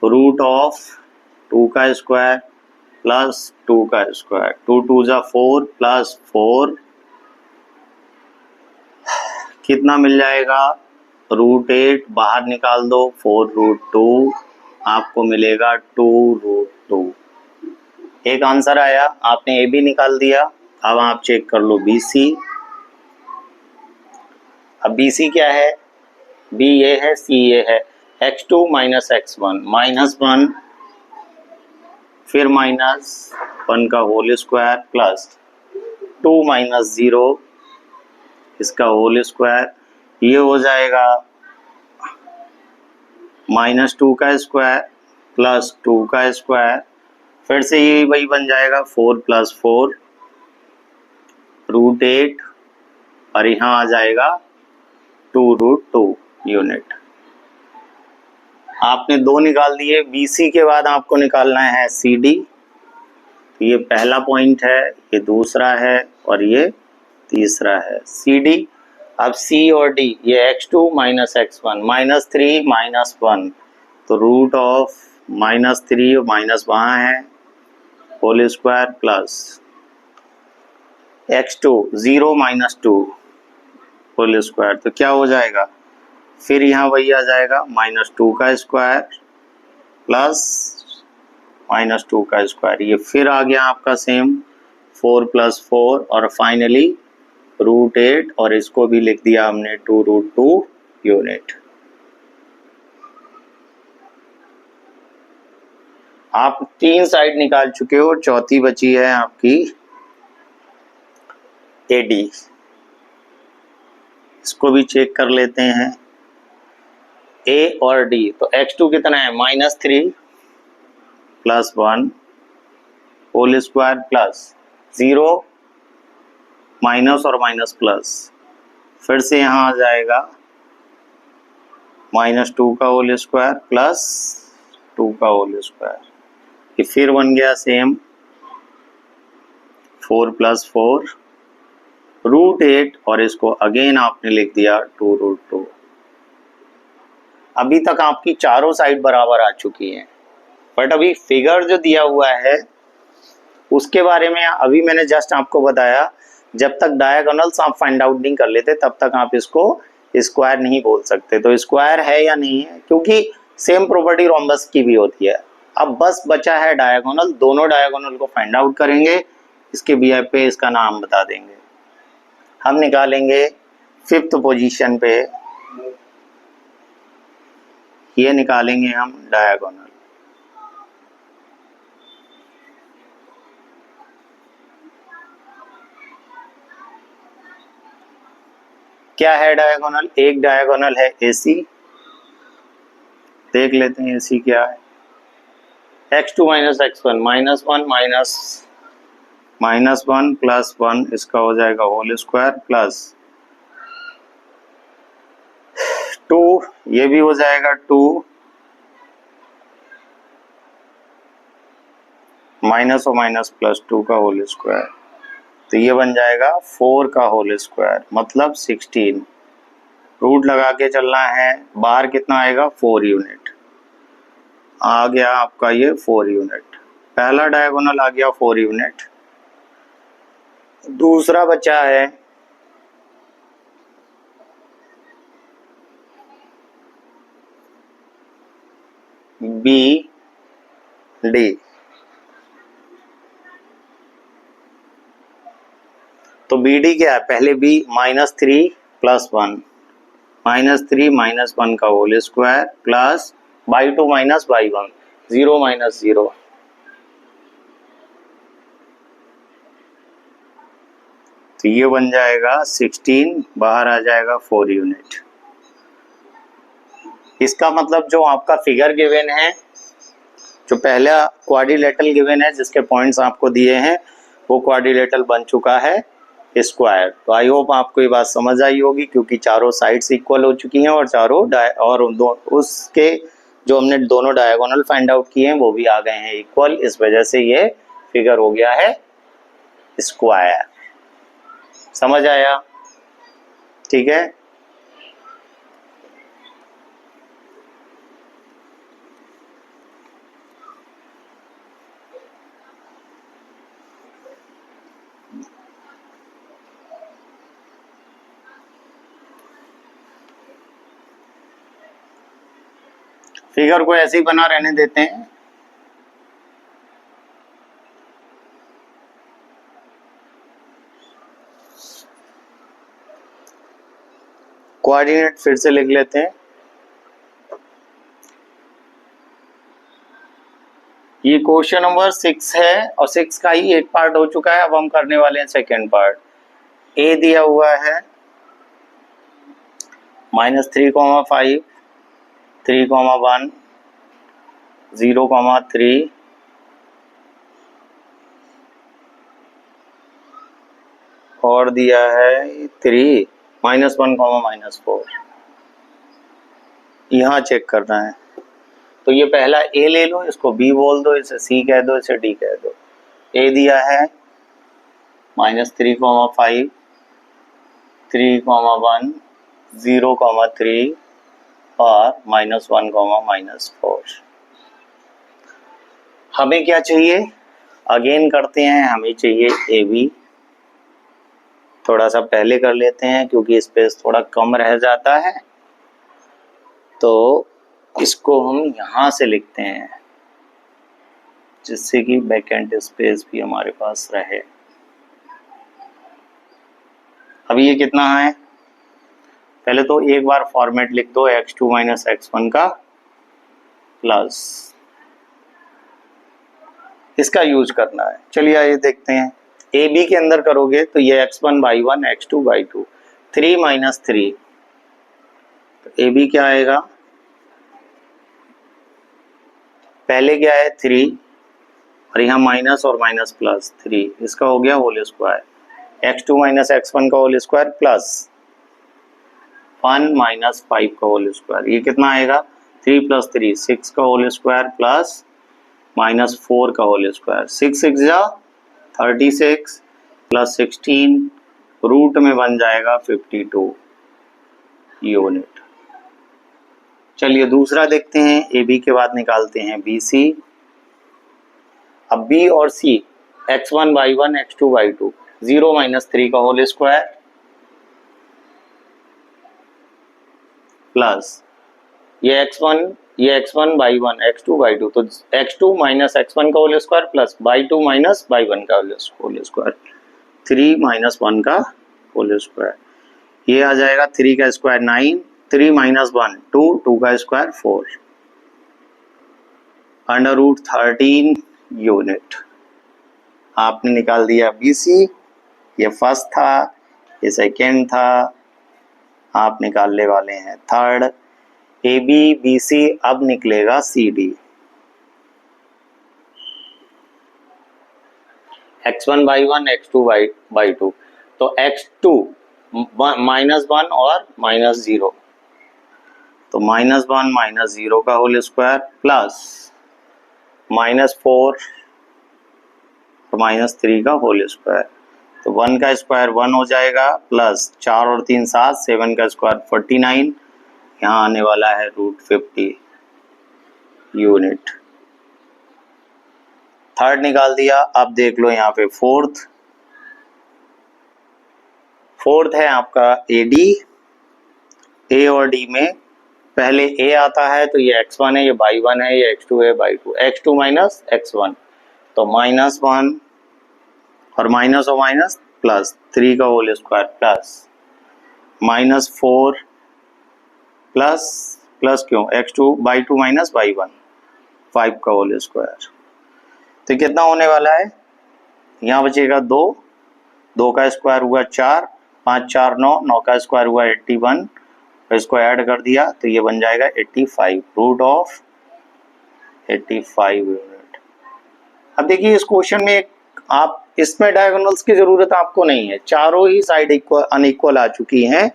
√2 का स्क्वायर प्लस 2 का स्क्वायर, 2 2 जा 4 प्लस 4 कितना मिल जाएगा, √8 बाहर निकाल दो, 4√2 आपको मिलेगा 2√2। एक आंसर आया, आपने ए बी निकाल दिया। अब आप चेक कर लो बी सी। अब बी सी क्या है, बी ये है, सी ये है। x2 - x1 -1 फिर -1 का होल स्क्वायर प्लस 2 - 0 इसका होल स्क्वायर, ये हो जाएगा -2 का स्क्वायर प्लस 2 का स्क्वायर, फिर से ये वही बन जाएगा 4 + 4 √8 और यहाँ आ जाएगा 2√2 यूनिट। आपने 2 निकाल दिए। बी सी के बाद आपको निकालना है सी डी। ये पहला पॉइंट है, ये दूसरा है और ये तीसरा है सी डी। अब सी और डी, ये x2 - x1 -3 -1, तो √-3 माइनस वहाँ है whole square plus x2 0 - 2 whole square, तो क्या हो जाएगा, फिर यहाँ वही आ जाएगा -2 का स्क्वायर प्लस -2 का स्क्वायर, ये फिर आ गया आपका सेम 4 + 4 और फाइनली √8 और इसको भी लिख दिया हमने 2√2 यूनिट। आप 3 साइड निकाल चुके हो, चौथी बची है आपकी एडी। इसको भी चेक कर लेते हैं, ए और डी। तो x2 कितना है, -3 + 1 होल स्क्वायर प्लस 0 माइनस और माइनस प्लस, फिर से यहाँ आ जाएगा -2 का होल स्क्वायर प्लस 2 का होल स्क्वायर, ये फिर बन गया सेम 4 + 4 √8 और इसको अगेन आपने लिख दिया 2√2। अभी तक आपकी चारों साइड बराबर आ चुकी हैं, बट अभी फिगर जो दिया हुआ है उसके बारे में अभी मैंने जस्ट आपको बताया, जब तक डायगोनल्स आप फाइंड आउट नहीं कर लेते तब तक आप इसको स्क्वायर नहीं बोल सकते। तो स्क्वायर है या नहीं है, क्योंकि सेम प्रॉपर्टी रोम्बस की भी होती है। अब बस बचा है डायगोनल, दोनों डायगोनल को फाइंड आउट करेंगे, इसके बिहेव पे इसका नाम बता देंगे। हम निकालेंगे 5th पोजीशन पे, ये निकालेंगे हम डायगोनल। क्या है डायगोनल? एक डायगोनल है AC, देख लेते हैं AC क्या है। x2 - x1 -1 + 1 इसका हो जाएगा होल स्क्वायर प्लस 2, ये भी हो जाएगा 2 माइनस और माइनस +2 का होल स्क्वायर, तो ये बन जाएगा 4 का होल स्क्वायर मतलब 16। रूट लगा के चलना है, बाहर कितना आएगा 4 यूनिट, आ गया आपका ये 4 यूनिट। पहला डायगोनल आ गया 4 यूनिट। दूसरा बचा है BD, तो BD क्या है? पहले B -3 + 1 -3 - 1 का whole square plus by2 - by1 0 - 0, तो ये बन जाएगा 16, बाहर आ जाएगा 4 यूनिट। इसका मतलब जो आपका फिगर गिवन है, जो पहला क्वाड्रिलेटरल गिवन है जिसके पॉइंट्स आपको दिए हैं, वो क्वाड्रिलेटरल बन चुका है स्क्वायर। तो आई होप आपको ये बात समझ आई होगी, क्योंकि चारों साइड्स इक्वल हो चुकी हैं और चारों उसके जो हमने दोनों डायगोनल फाइंड आउट किए हैं वो भी आ गए हैं इक्वल। इस वजह से ये फिगर हो गया है स्क्वायर। समझ आया? ठीक है। फिगर को ऐसे ही बना रहने देते हैं। कोऑर्डिनेट फिर से लिख लेते हैं। ये क्वेश्चन नंबर 6 है और 6 का ही एक पार्ट हो चुका है। अब हम करने वाले हैं सेकेंड पार्ट। ए दिया हुआ है -3,5 3,1 0,3 और दिया है 3 -1, -4। यहाँ चेक करना है, तो ये पहला ए ले लो, इसको बी बोल दो, इसे सी कह दो, इसे डी कह दो। ए दिया है -3,5 3,1 0,3 और -1, -4। हमें क्या चाहिए? अगेन करते हैं, हमें चाहिए ए बी। थोड़ा सा पहले कर लेते हैं क्योंकि स्पेस थोड़ा कम रह जाता है, तो इसको हम यहां से लिखते हैं जिससे कि वैकेंट स्पेस भी हमारे पास रहे। अभी ये कितना है? पहले तो एक बार फॉर्मेट लिख दो x2 - x1 का प्लस, इसका यूज करना है। चलिए आइए देखते हैं। ए बी के अंदर करोगे तो ये x1/1 x2/2 3 - 3, तो ए बी क्या आएगा? पहले क्या है 3 और यहाँ माइनस और माइनस प्लस 3, इसका हो गया होल स्क्वायर। x2 - x1 का होल स्क्वायर प्लस 1 - 5 का होल स्क्वायर, ये कितना आएगा? 3 + 3 6 का होल स्क्वायर प्लस -4 का होल स्क्वायर, 6 6 जा 36 प्लस 16 रूट में बन जाएगा 52 यूनिट। चलिए दूसरा देखते हैं, ए बी के बाद निकालते हैं बी सी। अब बी और सी x1 y1 x2 y2 0 - 3 का होल स्क्वायर प्लस ये x1 y1 x2 y2 तो x2 - x1 का whole square plus y2 - y1 का होल स्क्वायर 3 - 1 का होल स्क्वायर, ये आ जाएगा 3 का स्क्वायर 9 3 - 1 2 2 का स्क्वायर 4 √13 यूनिट। आपने निकाल दिया BC, ये फर्स्ट था, ये सेकेंड था, आप निकालने वाले हैं थर्ड। AB BC अब निकलेगा CD। x1 y1 x2 y2 तो x2 -1 और -0 तो -1 - 0 का होल स्क्वायर प्लस -4 -3 का होल स्क्वायर, तो 1 का स्क्वायर 1 हो जाएगा प्लस 4 और 3 7 7 का स्क्वायर 49, यहाँ आने वाला है √50 यूनिट। थर्ड निकाल दिया। अब देख लो यहाँ पे फोर्थ है आपका AD। A और D में पहले A आता है तो ये x1 है, ये y1 है, ये x2 है, y2 x2 - x1 तो -1 और माइनस और माइनस प्लस 3 का होल स्क्वायर प्लस -4 प्लस क्यों x2 y2 - y1 5 का होल स्क्वायर, तो कितना होने वाला है, यहाँ बचेगा 2 का स्क्वायर हुआ 4 5 4 9 9 का स्क्वायर हुआ 81, इसको ऐड कर दिया तो ये बन जाएगा 85 √85 यूनिट। अब देखिए इस क्वेश्चन में आप इसमें डायगोनल्स की जरूरत आपको नहीं है, चारों ही साइड अनइक्वल आ चुकी हैं,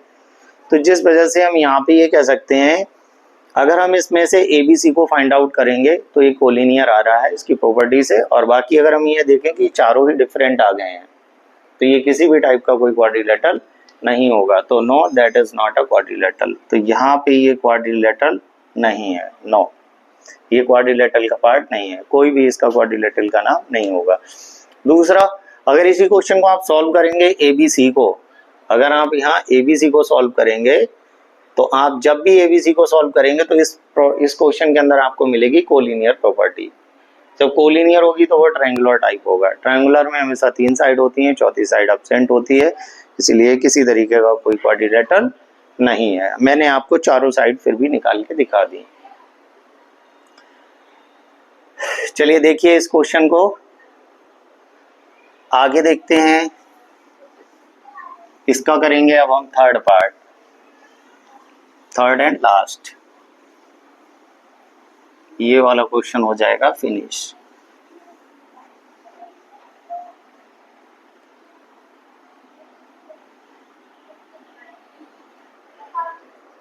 तो जिस वजह से हम यहाँ पे ये कह सकते हैं अगर हम इसमें से ABC को फाइंड आउट करेंगे तो ये कोलिनियर आ रहा है इसकी प्रॉपर्टी से, और बाकी अगर हम ये देखें कि चारों ही डिफरेंट आ गए हैं तो ये किसी भी टाइप का कोई क्वाड्रिलेटरल नहीं होगा, तो know that is not a quadrilateral. तो यहाँ पे ये क्वाड्रिलेटरल नहीं है, नो ये क्वाड्रिलेटरल का पार्ट नहीं है, कोई भी इसका क्वाड्रिलेटरल का नाम नहीं होगा। दूसरा, अगर इसी क्वेश्चन को आप सॉल्व करेंगे ABC को, अगर आप यहाँ ABC को सॉल्व करेंगे तो आप जब भी ABC को सॉल्व करेंगे तो इस क्वेश्चन के अंदर आपको मिलेगी कोलिनियर प्रॉपर्टी। जब कोलिनियर होगी तो वो ट्रायंगुलर टाइप होगा, ट्रायंगुलर में हमेशा 3 साइड होती हैं, चौथी साइड एब्सेंट होती है, इसलिए किसी तरीके का कोई क्वाड्रिलेटरल नहीं है। मैंने आपको चारों साइड फिर भी निकाल के दिखा दी। चलिए देखिए इस क्वेश्चन को आगे देखते हैं, इसका करेंगे अब हम third part, third and last, ये वाला क्वेश्चन हो जाएगा फिनिश।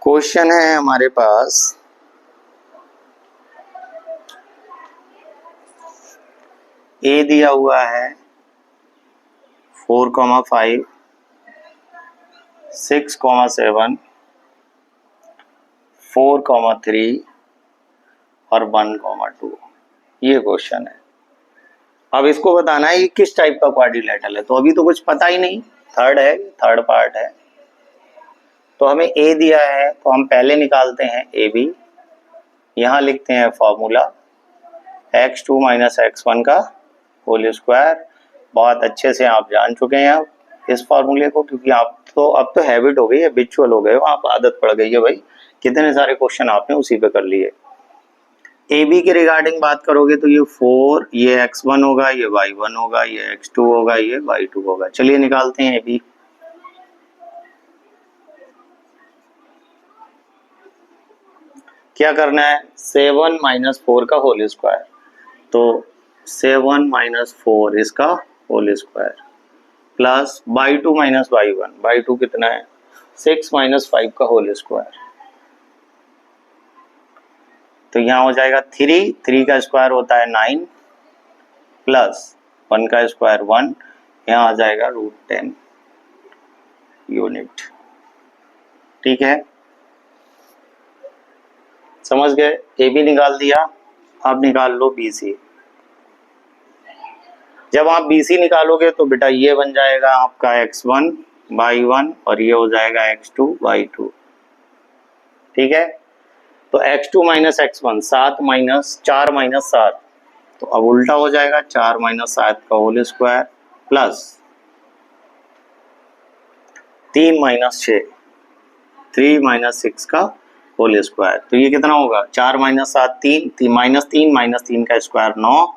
क्वेश्चन है हमारे पास A दिया हुआ है 4,5 6,7 4,3 और 1,2, ये क्वेश्चन है। अब इसको बताना है ये किस टाइप का क्वाड्रिलेटरल है, तो अभी तो कुछ पता ही नहीं, थर्ड है, थर्ड पार्ट है, तो हमें A दिया है तो हम पहले निकालते हैं AB, यहाँ लिखते हैं फॉर्मूला x2 - x1 का होल स्क्वायर। बहुत अच्छे से आप जान चुके हैं आप इस फॉर्मूले को, क्योंकि आप तो अब तो हैबिट हो गई है, विचुअल हो गए हो, आप आदत पड़ गई है भाई, कितने सारे क्वेश्चन आपने उसी पे कर लिए। AB के रिगार्डिंग बात करोगे तो ये 4, ये x1 होगा, ये y1 होगा, ये x2 होगा, ये y2 होगा। चलिए निकालते हैं AB। क्या करना है, 7 - 4 का होल स्क्वायर, तो 7 - 4 इसका whole square plus y2 - y1, y2 कितना है 6 - 5 का होल स्क्वायर तो यहाँ हो जाएगा 3, 3 का स्क्वायर होता है 9 प्लस 1 का स्क्वायर 1, यहाँ आ जाएगा √10 यूनिट। ठीक है, समझ गए? ए बी निकाल दिया, आप निकाल लो बी सी। जब आप बी सी निकालोगे तो बेटा ये बन जाएगा आपका x1/1 और ये हो जाएगा x2/2। ठीक है, तो x2 minus x1 7 minus 4 minus 7, तो अब उल्टा हो जाएगा 4 माइनस 7 का whole square plus 3 minus 6, 3 minus 6 का होल स्क्वायर। तो ये कितना होगा? 4 माइनस 7 3 माइनस 3 का स्क्वायर 9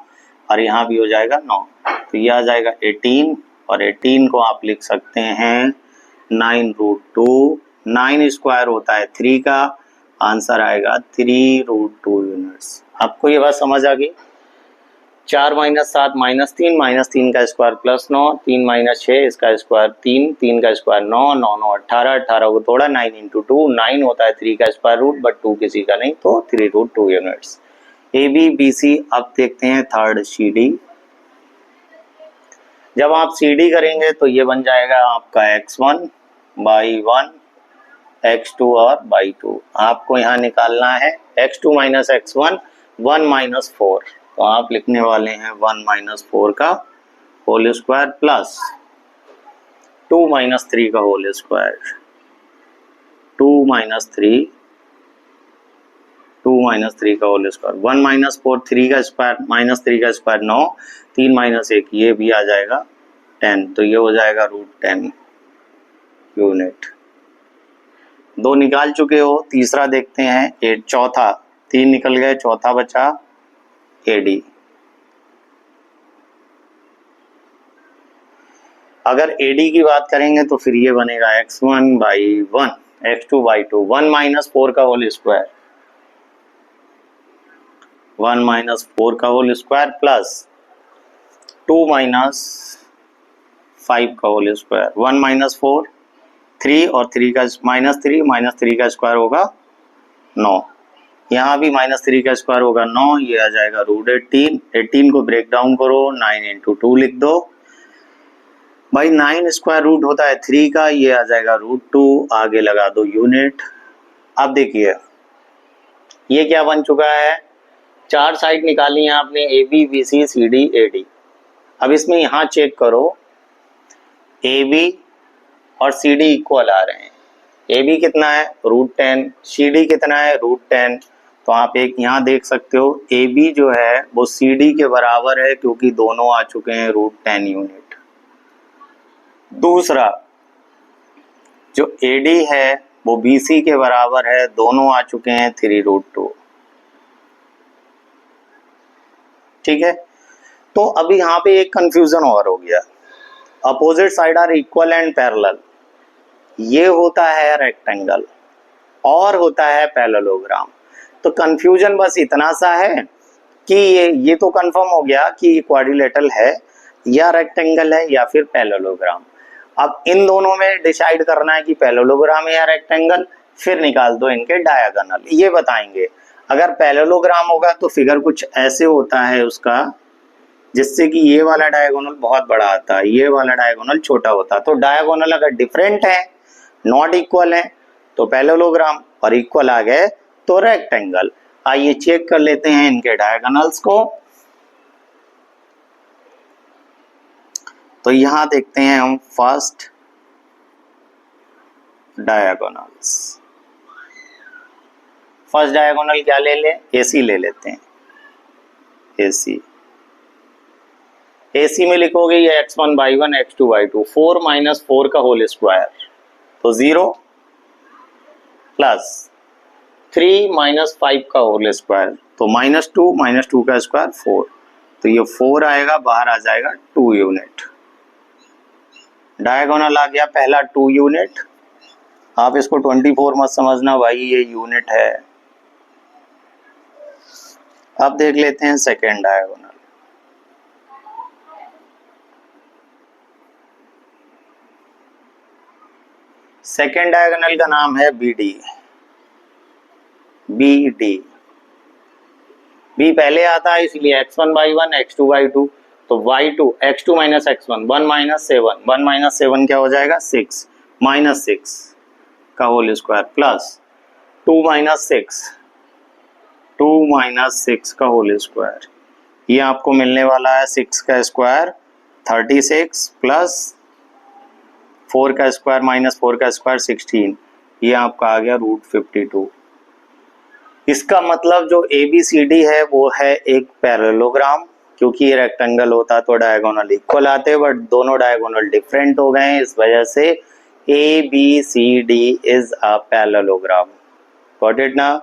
और यहाँ भी हो जाएगा 9, तो ये आ जाएगा 18 और 18 को आप लिख सकते हैं 9√2। 9 स्क्वायर होता है 3 का, आंसर आएगा 3√2 यूनिट्स। आपको ये बात समझ आ गई? 4 माइनस 7 माइनस 3 का स्क्वायर प्लस 9, 3 माइनस 6 इसका स्क्वायर 3, 3 का स्क्वायर 9, 9 9 18, 18 को थोड़ा 9 × 2, 9 होता है 3 का स्क्वायर रूट, बट 2 किसी का नहीं, तो 3√2 units. A B B C. अब देखते हैं थर्ड सी डी। जब आप सी डी करेंगे तो ये बन जाएगा आपका x1/1, x2 और /2। आपको यहाँ निकालना है x2 माइनस x1 1 माइनस 4, तो आप लिखने वाले हैं 1 माइनस 4 का होल स्क्वायर प्लस 2 माइनस 3 का होल स्क्वायर, 2 माइनस 3 का होल स्क्वायर, 1 माइनस 4 3 का स्क्वायर माइनस 3 का स्क्वायर 9, 3 माइनस 1 ये भी आ जाएगा 10, तो ये हो जाएगा √10 यूनिट। 2 निकाल चुके हो, तीसरा देखते हैं। 8 चौथा, 3 निकल गए, चौथा बचा AD। अगर AD की बात करेंगे तो फिर ये बनेगा x1/1, x2/2, 1 माइनस 4 का होल स्क्वायर, 1 माइनस 4 का होल स्क्वायर प्लस 2 माइनस 5 का होल स्क्वायर, 1 माइनस 4 3 और 3 का माइनस 3 का स्क्वायर होगा 9, यहाँ भी माइनस 3 का स्क्वायर होगा 9, ये आ जाएगा √18। 18 को ब्रेक डाउन करो, 9 × 2 लिख दो भाई, 9 स्क्वायर रूट होता है 3 का, ये आ जाएगा √2, आगे लगा दो यूनिट। अब देखिए ये क्या बन चुका है, 4 साइड निकाली है आपने, A B B C C D A D. अब इसमें यहाँ चेक करो, ए बी और सी डी इक्वल आ रहे हैं। ए बी कितना है? √10, सी डी कितना है? √10। तो आप एक यहाँ देख सकते हो, ए बी जो है वो सी डी के बराबर है, क्योंकि दोनों आ चुके हैं √10 यूनिट। दूसरा जो ए डी है वो बी सी के बराबर है, दोनों आ चुके हैं 3√2। ठीक है, तो अभी यहाँ पे एक कंफ्यूजन और हो गया, opposite side are equal and parallel, ये होता है रेक्टेंगल और होता है पैरेललोग्राम। तो कंफ्यूजन बस इतना सा है कि ये तो कंफर्म हो गया कि क्वाड्रिलेटरल है या रेक्टेंगल है या फिर पैरेललोग्राम। अब इन दोनों में डिसाइड करना है कि पैरेललोग्राम है या रेक्टेंगल, फिर निकाल दो इनके डायगोनल, ये बताएंगे। अगर पैरेललोग्राम होगा तो फिगर कुछ ऐसे होता है उसका, जिससे कि ये वाला डायगोनल बहुत बड़ा आता है, ये वाला डायगोनल छोटा होता है। तो डायगोनल अगर डिफरेंट है, नॉट इक्वल है, तो पैरेललोग्राम, और इक्वल आ गए तो रेक्टेंगल। आइए चेक कर लेते हैं इनके डायगोनल्स को। तो यहां देखते हैं हम फर्स्ट डायगोनल्स। फर्स्ट डायगोनल क्या ले लें? AC ले लेते हैं, AC। AC में लिखोगे ये x1/1 x2/2, 4 माइनस 4 का होल स्क्वायर तो 0 प्लस 3 माइनस 5 का होल स्क्वायर तो -2 का स्क्वायर 4, तो ये 4 आएगा, बाहर आ जाएगा 2 यूनिट। डायगोनल आ गया पहला 2 यूनिट। आप इसको 24 मत समझना भाई, ये यूनिट है। अब देख लेते हैं सेकेंड डायगोनल। सेकेंड डायगोनल का नाम है BD। BD b पहले आता है इसलिए x1 by 1 x2 by 2, तो y2 x2 minus x1 1 minus 7, 1 minus 7 क्या हो जाएगा 6 माइनस 6 का whole square plus 2 minus 6 2 minus 6 का होल स्क्वायर, ये आपको मिलने वाला है 6 का स्क्वायर 36 प्लस 4 का स्क्वायर माइनस 4 का स्क्वायर 16, ये आपका आ गया √52। इसका मतलब जो ABCD है वो है एक पैरेललोग्राम, क्योंकि ये रेक्टेंगल होता तो डायगोनल इक्वल आते, बट दोनों डायगोनल डिफरेंट हो गए हैं, इस वजह से ABCD is a parallelogram. Got it ना?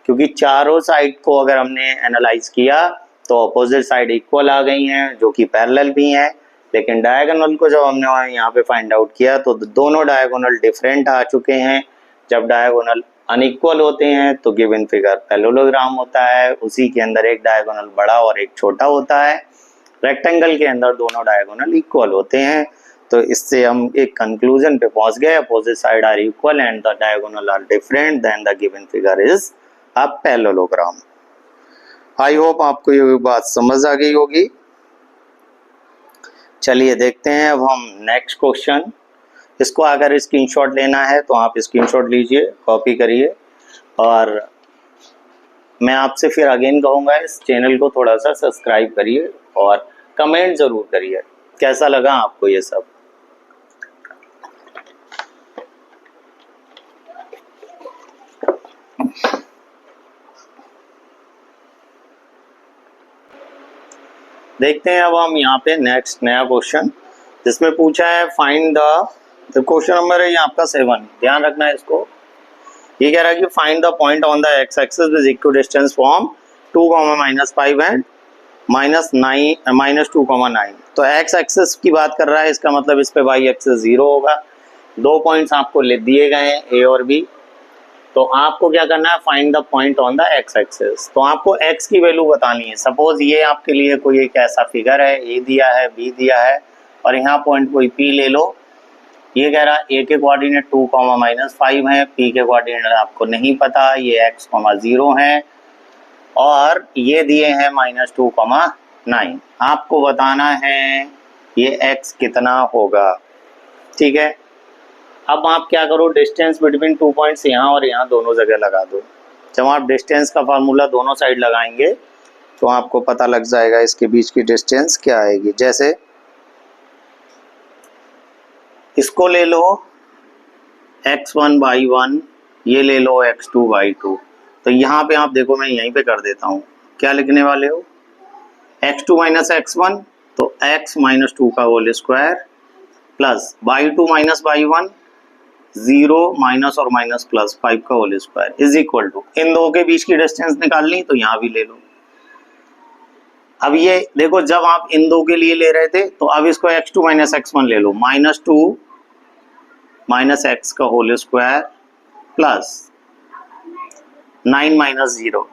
क्योंकि चारों साइड को अगर हमने एनालाइज किया तो अपोजिट साइड इक्वल आ गई हैं जो कि पैरेलल भी हैं, लेकिन डायगोनल को जब हमने यहाँ पे फाइंड आउट किया तो दोनों डायगोनल डिफरेंट आ चुके हैं। जब डायगोनल अनइक्वल होते हैं तो गिवन फिगर पैरेललोग्राम होता है, उसी के अंदर एक डायगोनल बड़ा और एक छोटा होता है। रेक्टेंगल के अंदर दोनों डायगोनल इक्वल होते हैं, तो इससे हम एक कंक्लूजन पे पहुंच गए, opposite side are equal and the diagonal are different, then the given figure is a parallelogram. I hope आपको ये बात समझ आ गई होगी। चलिए देखते हैं अब हम नेक्स्ट क्वेश्चन। इसको अगर स्क्रीनशॉट लेना है तो आप स्क्रीनशॉट लीजिए, कॉपी करिए, और मैं आपसे फिर अगेन कहूँगा इस चैनल को थोड़ा सा सब्सक्राइब करिए और कमेंट ज़रूर करिए कैसा लगा आपको ये सब। देखते हैं अब हम यहाँ पे नेक्स्ट नया क्वेश्चन, जिसमें पूछा है फाइंड द क्वेश्चन नंबर है ये आपका 7, ध्यान रखना है इसको। ये कह रहा है कि find the point on the x axis with equal distance from 2, -5 and -2, -9। तो एक्स एक्सिस की बात कर रहा है, इसका मतलब इस पे वाई एक्सिस 0 होगा। 2 पॉइंट्स आपको दिए गए हैं ए और बी, तो आपको क्या करना है find the point on the x axis. तो आपको एक्स की वैल्यू बतानी है। सपोज ये आपके लिए कोई एक ऐसा फिगर है, ए दिया है, बी दिया है, और यहाँ पॉइंट कोई पी ले लो। ये कह रहा है ए के कोऑर्डिनेट 2, -5 है, पी के कोऑर्डिनेट आपको नहीं पता, ये x, 0 है, और ये दिए हैं -2, 9। आपको बताना है ये x कितना होगा, ठीक है। अब आप क्या करो, डिस्टेंस बिटवीन 2 पॉइंट्स यहाँ और यहाँ दोनों जगह लगा दो। जब आप डिस्टेंस का फार्मूला दोनों साइड लगाएंगे तो आपको पता लग जाएगा इसके बीच की डिस्टेंस क्या आएगी। जैसे इसको ले लो x1 by 1, ये ले लो x2 by 2। तो यहाँ पे आप देखो, मैं यहीं पे कर देता हूँ, क्या लिखने वाले हो, x2 माइनस x1, तो x -2 का whole square plus by 2 minus by 1, 0 minus और माइनस प्लस 5 का whole square is equal to, इन दो के बीच की डिस्टेंस निकालनी तो यहाँ भी ले लो। अब ये देखो, जब आप इन दो के लिए ले रहे थे तो अब इसको x2 माइनस x1 ले लो, -2 माइनस x का whole square plus 9 minus 0,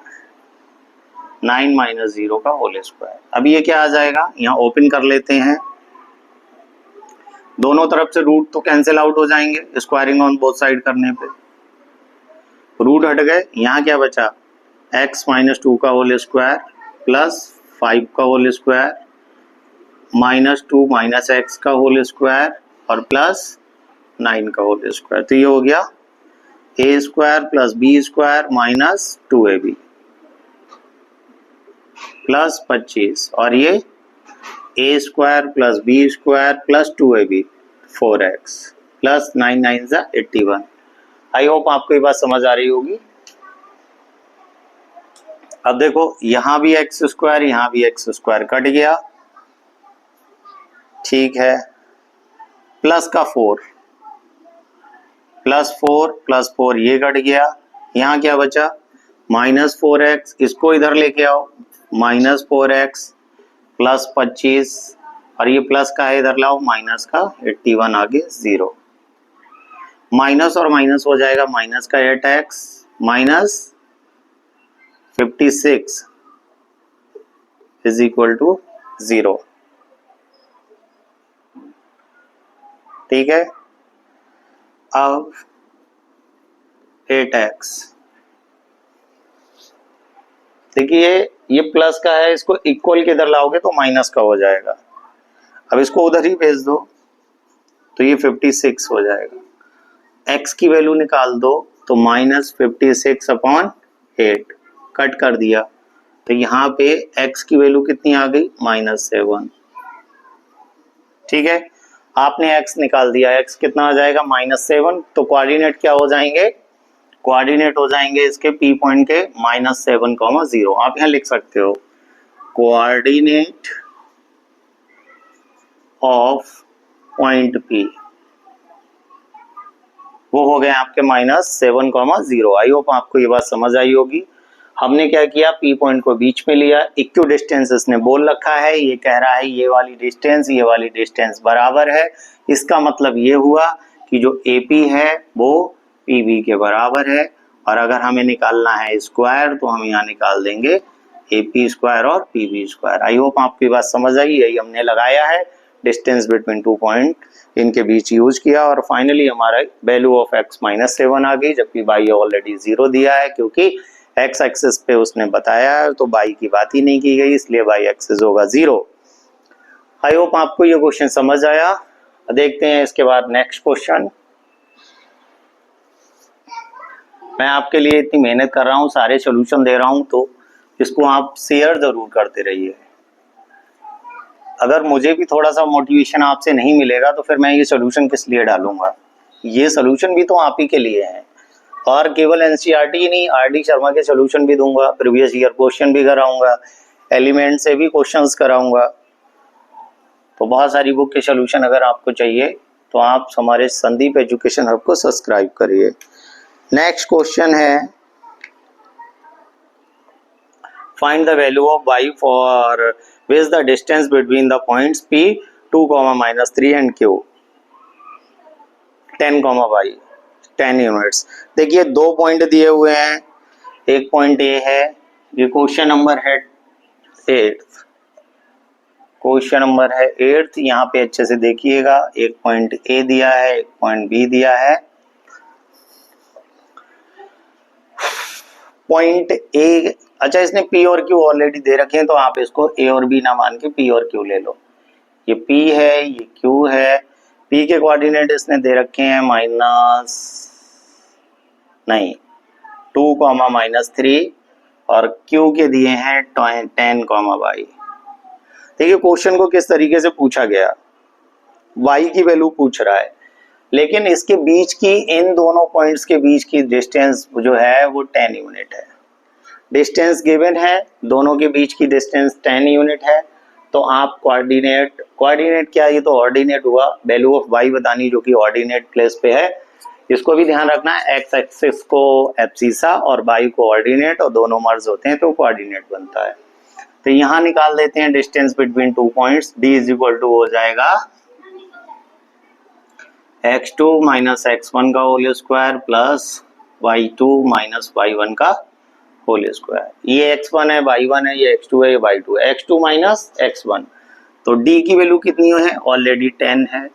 9 minus 0 का होल स्क्वायर। अब ये क्या आ जाएगा, यहाँ ओपन कर लेते हैं, दोनों तरफ से रूट तो कैंसिल आउट हो जाएंगे, स्क्वायरिंग ऑन बोथ साइड करने पे रूट हट गए। यहाँ क्या बचा, x -2 का होल स्क्वायर प्लस 5 का होल स्क्वायर -2 माइनस x का होल स्क्वायर और प्लस 9 का होल स्क्वायर। तो ये हो गया a square plus b square minus 2ab plus 25, और ये a square plus b square plus 2ab 4x plus 9 9 81। I hope आपको ये बात समझ आ रही होगी। अब देखो, यहां भी एक्स स्क्वायर, यहां भी एक्स स्क्वायर कट गया, ठीक है, प्लस का 4 प्लस 4 प्लस 4 ये कट गया, यहाँ क्या बचा -4x, इसको इधर लेके आओ, -4x प्लस 25, और ये प्लस का है इधर लाओ, माइनस का 81, आगे 0, माइनस और माइनस हो जाएगा, माइनस का 8x minus 56 is equal to 0, ठीक है। अब 8x देखिए ये प्लस का है, इसको इक्वल के इधर लाओगे तो माइनस का हो जाएगा। अब इसको उधर ही भेज दो तो ये 56 हो जाएगा। x की वैल्यू निकाल दो तो -56/8 कट कर दिया तो यहाँ पे x की वैल्यू कितनी आ गई, -7। ठीक है, आपने x निकाल दिया, x कितना आ जाएगा, -7। तो कोऑर्डिनेट क्या हो जाएंगे, कोऑर्डिनेट हो जाएंगे इसके P पॉइंट के -7,0। आप यहाँ लिख सकते हो कोऑर्डिनेट ऑफ पॉइंट P, वो हो गए आपके -7,0। आई होप आपको ये बात समझ आई होगी। हमने क्या किया, P पॉइंट को बीच में लिया, इक्वी डिस्टेंस इसने बोल रखा है, ये कह रहा है ये वाली डिस्टेंस बराबर है। इसका मतलब ये हुआ कि जो AP है वो PB के बराबर है, और अगर हमें निकालना है स्क्वायर तो हम यहाँ निकाल देंगे AP स्क्वायर और PB स्क्वायर। आई होप आपकी बात समझ आई। यही हमने लगाया है, डिस्टेंस बिटवीन 2 पॉइंट इनके बीच यूज किया, और फाइनली हमारा वैल्यू ऑफ x -7 आ गई, जबकि y ऑलरेडी 0 दिया है क्योंकि x एक्सिस पे उसने बताया है तो y की बात ही नहीं की गई, इसलिए y एक्सिस होगा 0। आई होप आपको ये क्वेश्चन समझ आया। देखते हैं इसके बाद नेक्स्ट क्वेश्चन। मैं आपके लिए इतनी मेहनत कर रहा हूँ, सारे सोल्यूशन दे रहा हूँ, तो इसको आप शेयर जरूर करते रहिए। अगर मुझे भी थोड़ा सा मोटिवेशन आपसे नहीं मिलेगा तो फिर मैं ये सोल्यूशन किस लिए डालूंगा। ये सोल्यूशन भी तो आप ही के लिए है, और केवल एनसीईआरटी ही नहीं, आरडी शर्मा के सोल्यूशन भी दूंगा, प्रीवियस ईयर क्वेश्चन भी कराऊंगा, एलिमेंट से भी क्वेश्चंस कराऊंगा। तो बहुत सारी बुक के सोल्यूशन अगर आपको चाहिए तो आप हमारे संदीप एजुकेशन हब को सब्सक्राइब करिए। नेक्स्ट क्वेश्चन है, find the value of y for which the distance between the points P 2, -3 and Q 10, y 10 units. देखिए दो पॉइंट दिए हुए हैं, एक पॉइंट A है, ये क्वेश्चन नंबर है 8, क्वेश्चन नंबर है 8। यहाँ पे अच्छे से देखिएगा, एक पॉइंट A दिया है, एक पॉइंट B दिया है। पॉइंट A, अच्छा इसने P और Q ऑलरेडी दे रखे हैं तो आप इसको A और B ना मान के P और Q ले लो। ये P है, ये Q है। P के कोऑर्डिनेट इसने दे रखे हैं -2, और Q के दिए हैं 10, y। देखिए क्वेश्चन को किस तरीके से पूछा गया, y की वैल्यू पूछ रहा है, लेकिन इसके बीच की, इन दोनों पॉइंट्स के बीच की डिस्टेंस जो है वो 10 यूनिट है। डिस्टेंस गिवन है, दोनों के बीच की डिस्टेंस 10 यूनिट है। तो आप कोऑर्डिनेट क्या, ये तो ऑर्डिनेट हुआ, वैल्यू ऑफ y बतानी जो कि ऑर्डिनेट प्लेस पे है। इसको भी ध्यान रखना है, x एक्सिस को एब्सिसा और y को ऑर्डिनेट, और दोनों मर्ज होते हैं तो कोऑर्डिनेट बनता है। तो यहाँ निकाल देते हैं distance between 2 points. d is equal to हो जाएगा x2 - x1 का whole square plus y2 - y1 का होल स्क्वायर। ये x1 है, y1 है, ये x2 है, ये y2 है, x2 - x1। तो d की वैल्यू कितनी है, ऑलरेडी 10 है।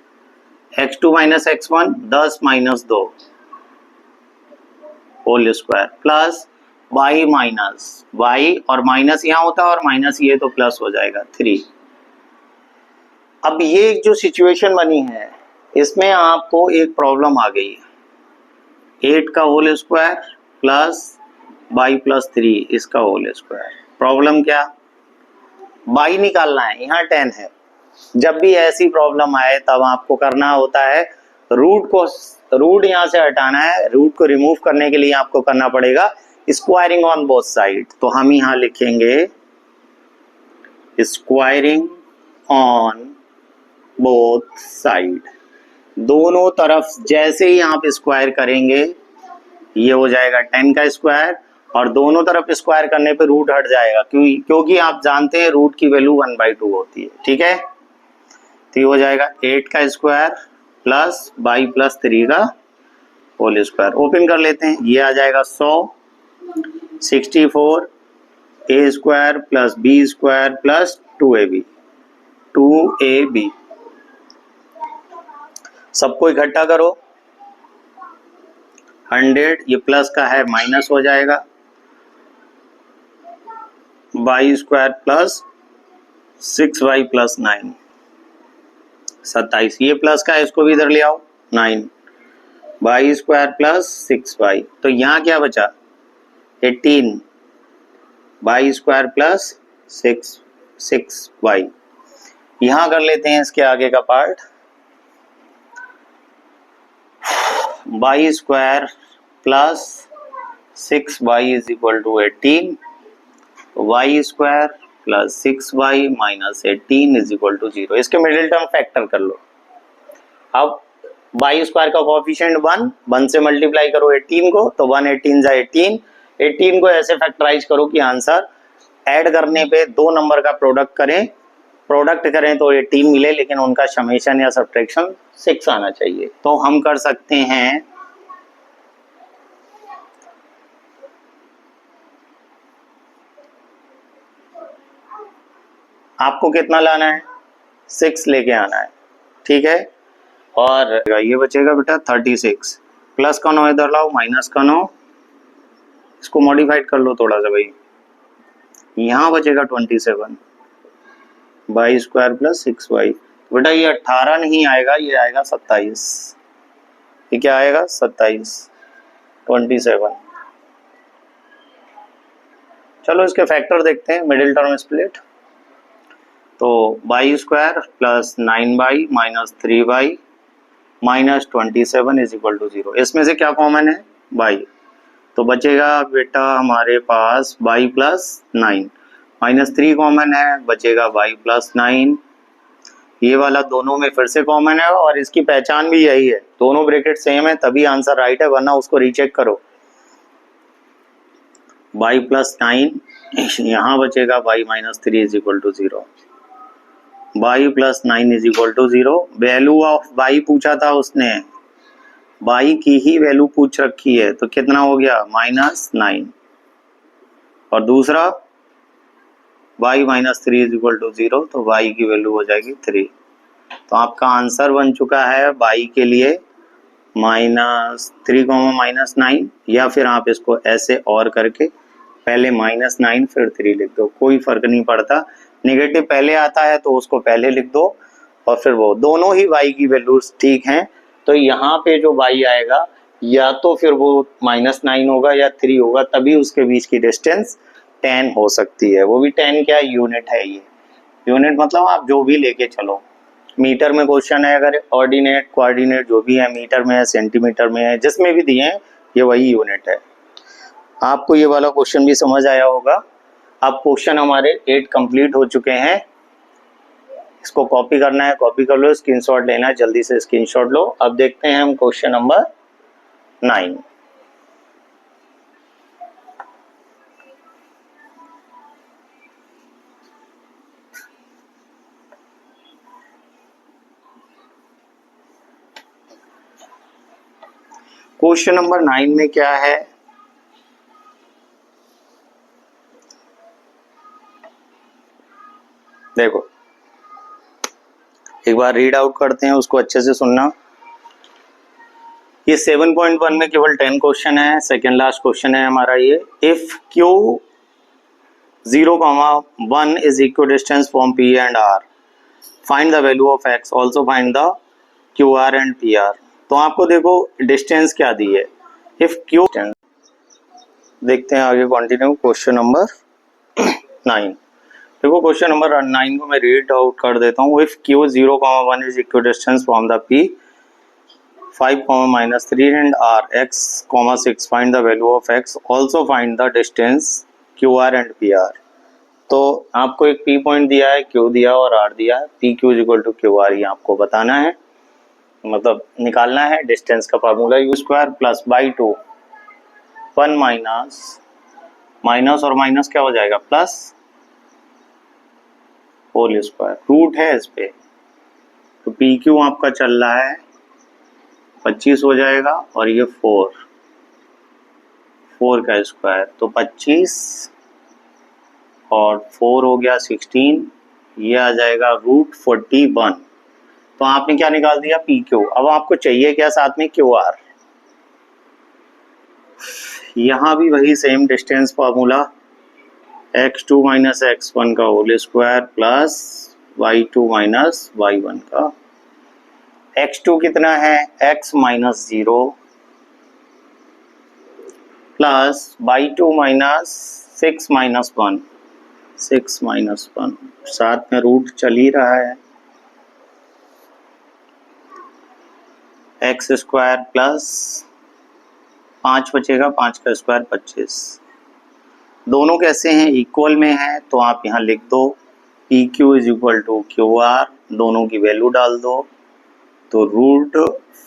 x2 - x1 10 - 2 whole square plus y और माइनस यहाँ होता है और माइनस ये तो प्लस हो जाएगा 3। अब ये जो सिचुएशन बनी है इसमें आपको एक प्रॉब्लम आ गई है, 8 का होल स्क्वायर प्लस y + 3 इसका होल स्क्वायर। प्रॉब्लम क्या, y निकालना है, यहाँ 10 है। जब भी ऐसी प्रॉब्लम आए तब आपको करना होता है रूट यहाँ से हटाना है। रूट को रिमूव करने के लिए आपको करना पड़ेगा स्क्वायरिंग ऑन बोथ साइड। तो हम यहाँ लिखेंगे स्क्वायरिंग ऑन बोथ साइड, दोनों तरफ जैसे ही आप स्क्वायर करेंगे ये हो जाएगा 10 का स्क्वायर, और दोनों तरफ स्क्वायर करने पे रूट हट जाएगा, क्योंकि आप जानते हैं रूट की वैल्यू 1/2 होती है। ठीक है, तो ये हो जाएगा 8 का स्क्वायर प्लस y + 3 का होल स्क्वायर। ओपन कर लेते हैं, ये आ जाएगा 100, 64 a square plus b square plus 2ab। सबको इकट्ठा करो, 100, ये प्लस का है माइनस हो जाएगा, Y square plus 6y plus 9, 27। ये प्लस का है, इसको भी इधर ले आओ, 9 वाई स्क्वायर प्लस 6y। तो यहाँ क्या बचा, 18 वाई स्क्वायर प्लस 6y। यहाँ कर लेते हैं इसके आगे का part, y square plus 6y is equal to 18, y square plus 6y minus 18 is equal to 0। इसके मिडिल टर्म फैक्टर कर लो। अब वाई स्क्वायर का कोएफिशिएंट 1 से मल्टीप्लाई करो 18 को, तो 1 18 जा 18, 18 को ऐसे फैक्टराइज करो कि आंसर ऐड करने पे दो नंबर का प्रोडक्ट करें तो 18 मिले, लेकिन उनका समेशन या सब्ट्रैक्शन 6 आना चाहिए। तो हम कर सकते हैं आपको कितना लाना है, 6 लेके आना है, ठीक है। और ये बचेगा बेटा 36, प्लस का 9 इधर लाओ, माइनस का 9, इसको मॉडिफाइड कर लो थोड़ा सा भाई, यहाँ बचेगा 27 वाई स्क्वायर प्लस 6y। बेटा ये 18 नहीं आएगा, ये आएगा 27। ये क्या आएगा, 27 27। चलो इसके फैक्टर देखते हैं, मिडिल टर्म स्प्लिट। तो y square plus 9y minus 3y minus 27 is equal to 0। इसमें से क्या कॉमन है, y, तो बचेगा बेटा हमारे पास y प्लस 9, माइनस 3 कॉमन है, बचेगा y प्लस 9। ये वाला दोनों में फिर से कॉमन है और इसकी पहचान भी यही है, दोनों ब्रैकेट सेम है तभी आंसर राइट है, वरना उसको रीचेक करो। y प्लस 9, यहाँ बचेगा y minus 3 is equal to 0, y plus 9 is equal to 0। Value of y पूछा था उसने, y की ही वैल्यू पूछ रखी है, तो कितना हो गया, माइनस 9, और दूसरा y minus 3 is equal to 0, तो y की वैल्यू हो जाएगी 3। तो आपका आंसर बन चुका है y के लिए माइनस 3 माइनस 9, या फिर आप इसको ऐसे और करके पहले माइनस 9 फिर 3 लिख दो, कोई फर्क नहीं पड़ता। नेगेटिव पहले आता है तो उसको पहले लिख दो, और फिर वो दोनों ही y की वैल्यूज ठीक हैं, तो यहाँ पे जो y आएगा या तो फिर वो माइनस 9 होगा या 3 होगा, तभी उसके बीच की डिस्टेंस 10 हो सकती है। वो भी 10 क्या यूनिट है, ये यूनिट मतलब आप जो भी लेके चलो, मीटर में क्वेश्चन है, अगर ऑर्डिनेट कोऑर्डिनेट जो भी है, मीटर में है, सेंटीमीटर में है, जिसमें भी दिए हैं ये वही यूनिट है। आपको ये वाला क्वेश्चन भी समझ आया होगा। अब क्वेश्चन हमारे 8 कंप्लीट हो चुके हैं, इसको कॉपी करना है, कॉपी कर लो, स्क्रीनशॉट लेना है, जल्दी से स्क्रीनशॉट लो। अब देखते हैं हम क्वेश्चन नंबर 9। क्वेश्चन नंबर 9 में क्या है, देखो एक बार रीड आउट करते हैं, उसको अच्छे से सुनना। ये 7.1 में केवल 10 क्वेश्चन है, सेकेंड लास्ट क्वेश्चन है हमारा ये। If Q 0,1 is equal distance from P and R, find the value of X, also find the QR and PR। तो आपको देखो डिस्टेंस क्या दी है, इफ Q, देखते हैं आगे कंटिन्यू क्वेश्चन नंबर 9। देखो क्वेश्चन नंबर 9 को मैं रीड आउट कर देता हूँ। If Q 0,1 is equal distance from the P 5, -3 and R X, 6, find the value of X, also find the distance QR and PR। तो आपको एक P पॉइंट दिया है, Q दिया और R दिया है, PQ is equal to QR, ये आपको बताना है, मतलब निकालना है। डिस्टेंस का formula U square plus by 2, 1 minus और माइनस क्या हो जाएगा, प्लस होल स्क्वायर, रूट है इस पे, तो PQ आपका चल रहा है 25 हो जाएगा, और ये 4 का स्क्वायर, तो 25 और 4 हो गया 16, ये आ जाएगा √41। तो आपने क्या निकाल दिया, PQ। अब आपको चाहिए क्या साथ में, QR। यहां भी वही same distance formula x2 minus x1 का whole square plus y2 minus y1 का। x2 कितना है x minus 0 plus y2 minus 6 minus 1, 6 minus 1, साथ में रूट चल ही रहा है, एक्स स्क्वायर प्लस 5 बचेगा, 5 का स्क्वायर 25। दोनों कैसे हैं, इक्वल में है, तो आप यहाँ लिख दो P Q is equal to Q R, दोनों की वैल्यू डाल दो, तो root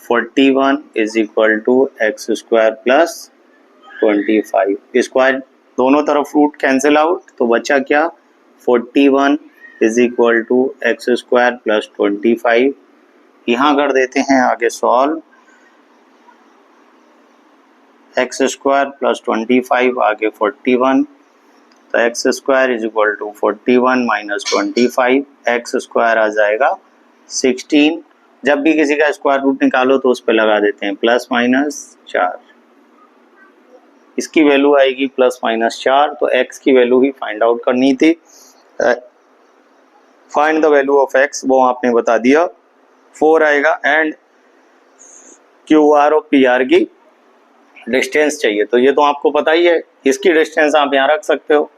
41 is equal to x square plus 25। Square दोनों तरफ रूट कैंसिल आउट, तो बचा क्या 41 is equal to x square plus 25। यहाँ कर देते हैं आगे सॉल्व, एक्स स्क्वायर प्लस 25 आगे 41, तो x square is equal to 41 minus 25, x square आ जाएगा 16। जब भी किसी का स्क्वायर रूट निकालो तो उस पर लगा देते हैं प्लस माइनस 4, इसकी वैल्यू आएगी प्लस माइनस 4, तो x की वैल्यू ही फाइंड आउट करनी थी। Find the value of x, वो आपने बता दिया 4 आएगा, एंड क्यू आर और पी आर की डिस्टेंस चाहिए, तो ये तो आपको पता ही है, इसकी डिस्टेंस आप यहाँ रख सकते हो,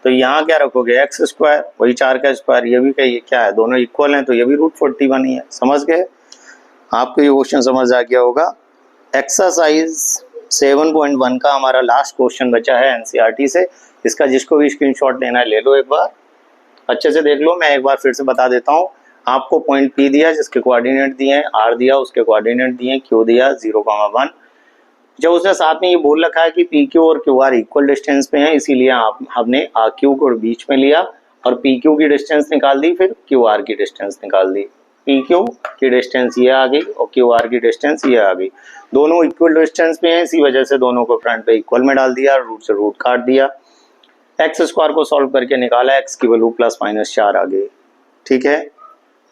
तो यहाँ क्या रखोगे एक्स स्क्वायर, वही 4 का स्क्वायर, ये भी कहिए क्या है, दोनों इक्वल हैं, तो ये भी रूट 41 ही है। समझ गए, आपको ये क्वेश्चन समझ आ गया होगा। एक्सरसाइज 7.1 का हमारा लास्ट क्वेश्चन बचा है एनसीईआरटी से, इसका जिसको भी स्क्रीनशॉट लेना है ले लो, एक बार अच्छे से देख लो। मैं एक बार फिर से बता देता हूँ, आपको पॉइंट पी दिया जिसके कोऑर्डिनेट दिए हैं, आर दिया उसके कोऑर्डिनेट दिए हैं, क्यू दिया 0,1, जब उसने साथ में ये बोल रखा है कि पी क्यू और क्यू आर इक्वल डिस्टेंस पे हैं, इसीलिए हमने आर क्यू को बीच में लिया और पी क्यू की डिस्टेंस निकाल दी, फिर क्यू आर की डिस्टेंस निकाल दी। पी क्यू की डिस्टेंस ये आ गई और क्यू आर की डिस्टेंस ये आ गई, दोनों इक्वल डिस्टेंस पे हैं, इसी वजह से दोनों को फ्रंट पे इक्वल में डाल दिया, रूट से रूट काट दिया, एक्स स्क्वायर को सॉल्व करके निकाला, एक्स की वैल्यू प्लस माइनस 4 आ गई। ठीक है,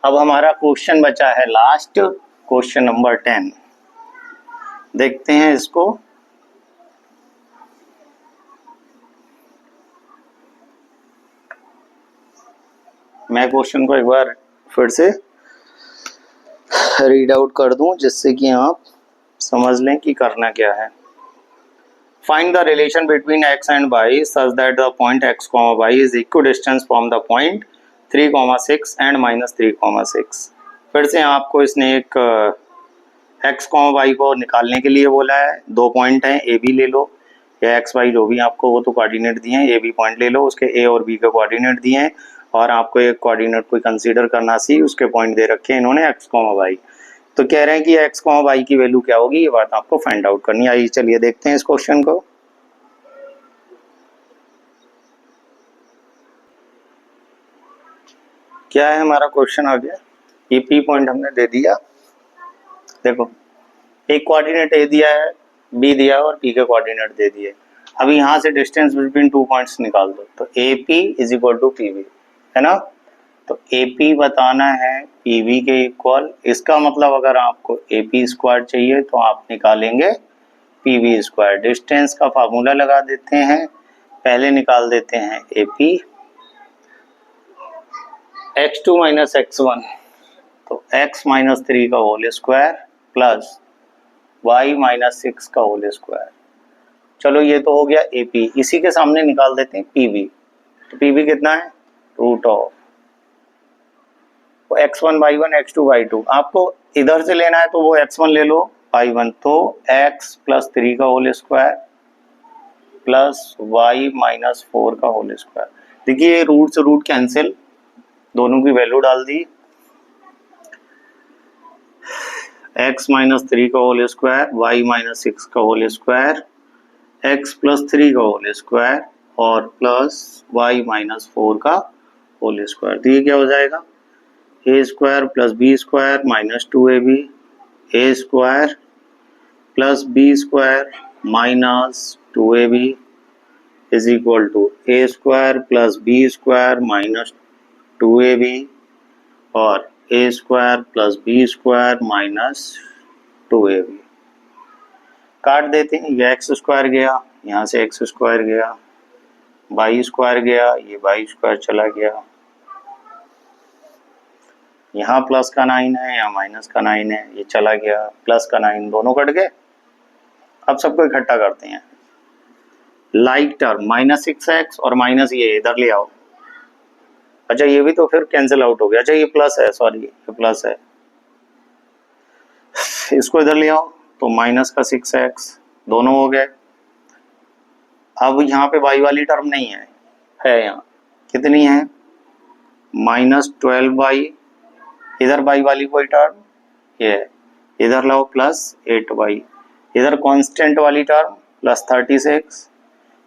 अब हमारा क्वेश्चन बचा है लास्ट, क्वेश्चन नंबर 10, देखते हैं इसको। मैं क्वेश्चन को एक बार फिर से रीड आउट कर दूं जिससे कि आप समझ लें कि करना क्या है। Find the relation between x and y such that the point x, y is equidistance from the point 3,6 and -3,6। फिर से आपको इसने एक x, y को निकालने के लिए बोला है, दो पॉइंट हैं, ए बी ले लो या x y जो भी आपको वो तो कोऑर्डिनेट दिए हैं, ए बी पॉइंट ले लो, उसके ए और बी के कोऑर्डिनेट दिए हैं, और आपको एक कोऑर्डिनेट कोई कंसीडर करना सी, उसके पॉइंट दे रखे हैं इन्होंने x, y। तो कह रहे हैं कि x, y की वैल्यू क्या होगी, ये बात आपको फाइंड आउट करनी है। आइए चलिए देखते हैं इस क्वेश्चन को। क्या है हमारा क्वेश्चन आ गया, ये पी पॉइंट हमने दे दिया, देखो एक कोऑर्डिनेट ए दिया है, बी दिया और पी के कोऑर्डिनेट दे दिए। अब यहाँ से डिस्टेंस बिटवीन 2 पॉइंट्स निकाल दो, तो A P is equal to P B, है ना, तो ए पी बताना है पी बी के इक्वल, इसका मतलब अगर आपको ए पी स्क्वायर चाहिए तो आप निकालेंगे पी बी स्क्वायर। डिस्टेंस का फार्मूला लगा देते हैं, पहले निकाल देते हैं A P, x2 minus x1, तो x माइनस 3 का whole square plus y minus 6 का होल स्क्वायर। चलो ये तो हो गया ए पी, इसी के सामने निकाल देते हैं पी बी, तो पी बी कितना है root of x1 y1 x2 y2, आपको इधर से लेना है तो वो x1 ले लो y1, तो x प्लस 3 का whole square plus y minus 4 का होल स्क्वायर। देखिए रूट से रूट कैंसिल, दोनों की वैल्यू डाल दी, x माइनस 3 का होल स्क्वायर, y माइनस 6 का होल स्क्वायर, x प्लस 3 का होल स्क्वायर और प्लस y माइनस 4 का होल स्क्वायर। तो ये क्या हो जाएगा, a square plus b square minus 2ab, a square plus b square minus 2ab is equal to a square plus b square minus 2ab और a square plus b square minus 2ab। काट देते हैं, ये x square गया, यहाँ से x square गया, Y square गया, ये वाई स्क्वायर चला गया, यहाँ प्लस का 9 है, यहाँ माइनस का 9 है, ये चला गया, प्लस का 9 दोनों कट गए। अब सबको इकट्ठा करते हैं, लाइक टर्म -6x और माइनस ये इधर ले आओ। अच्छा ये भी तो फिर कैंसिल आउट हो गया। अच्छा ये प्लस है, सॉरी ये प्लस है, इसको इधर ले आओ तो माइनस का 6x दोनों हो गए। अब यहाँ पे y वाली टर्म नहीं है, यहाँ कितनी है -12y, इधर y वाली कोई टर्म ये है, इधर लाओ +8y, इधर कांस्टेंट वाली टर्म +36,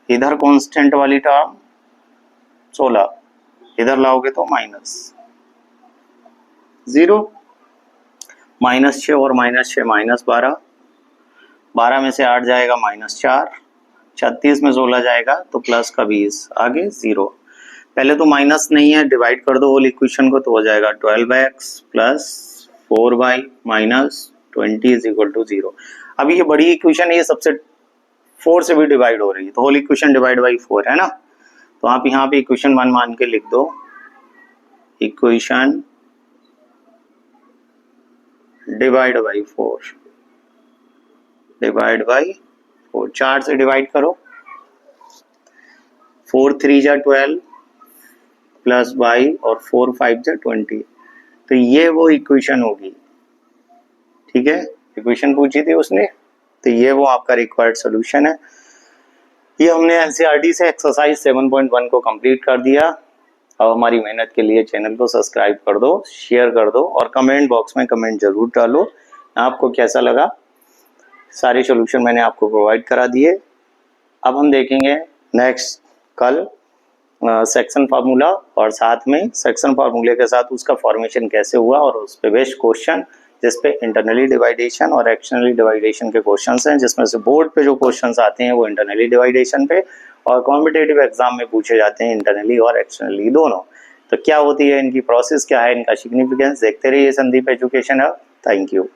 इधर कांस्टेंट वाली टर्म 16, इधर लाओगे तो -0, -6 और -6 -12, 12 में से 8 जाएगा -4, 36 में 16 जाएगा तो प्लस का 20, आगे 0। पहले तो माइनस नहीं है, डिवाइड कर दो होल इक्वेशन को तो हो जाएगा 12x + 4y - 20 = 0। अभी ये बड़ी इक्वेशन है, ये सबसे 4 से भी डिवाइड हो रही है तो होल इक्वेशन डिवाइड बाई 4 है ना, तो आप यहाँ पे इक्वेशन 1 मान के लिख दो, equation divide by 4, divide by 4, 4 से डिवाइड करो, 4 3 जा 12 प्लस y और 4 5 जा 20, तो ये वो इक्वेशन होगी। ठीक है, इक्वेशन पूछी थी उसने, तो ये वो आपका रिक्वायर्ड सोल्यूशन है। ये हमने एनसीईआरटी से एक्सरसाइज 7.1 को कंप्लीट कर दिया। अब हमारी मेहनत के लिए चैनल को सब्सक्राइब कर दो, शेयर कर दो और कमेंट बॉक्स में कमेंट जरूर डालो आपको कैसा लगा। सारे सॉल्यूशन मैंने आपको प्रोवाइड करा दिए। अब हम देखेंगे नेक्स्ट कल सेक्शन फार्मूला, और साथ में सेक्शन फार्मूले के साथ उसका फॉर्मेशन कैसे हुआ और उस पे बेस्ड क्वेश्चन, जिसपे इंटरनली डिवाइडेशन और एक्सटर्नली डिवाइडेशन के क्वेश्चंस हैं, जिसमें से बोर्ड पे जो क्वेश्चंस आते हैं वो इंटरनली डिवाइडेशन पे और कॉम्पिटिटिव एग्जाम में पूछे जाते हैं इंटरनली और एक्सटर्नली दोनों। तो क्या होती है इनकी प्रोसेस, क्या है इनका सिग्निफिकेंस, देखते रहिए Sandeep education hub. Thank you.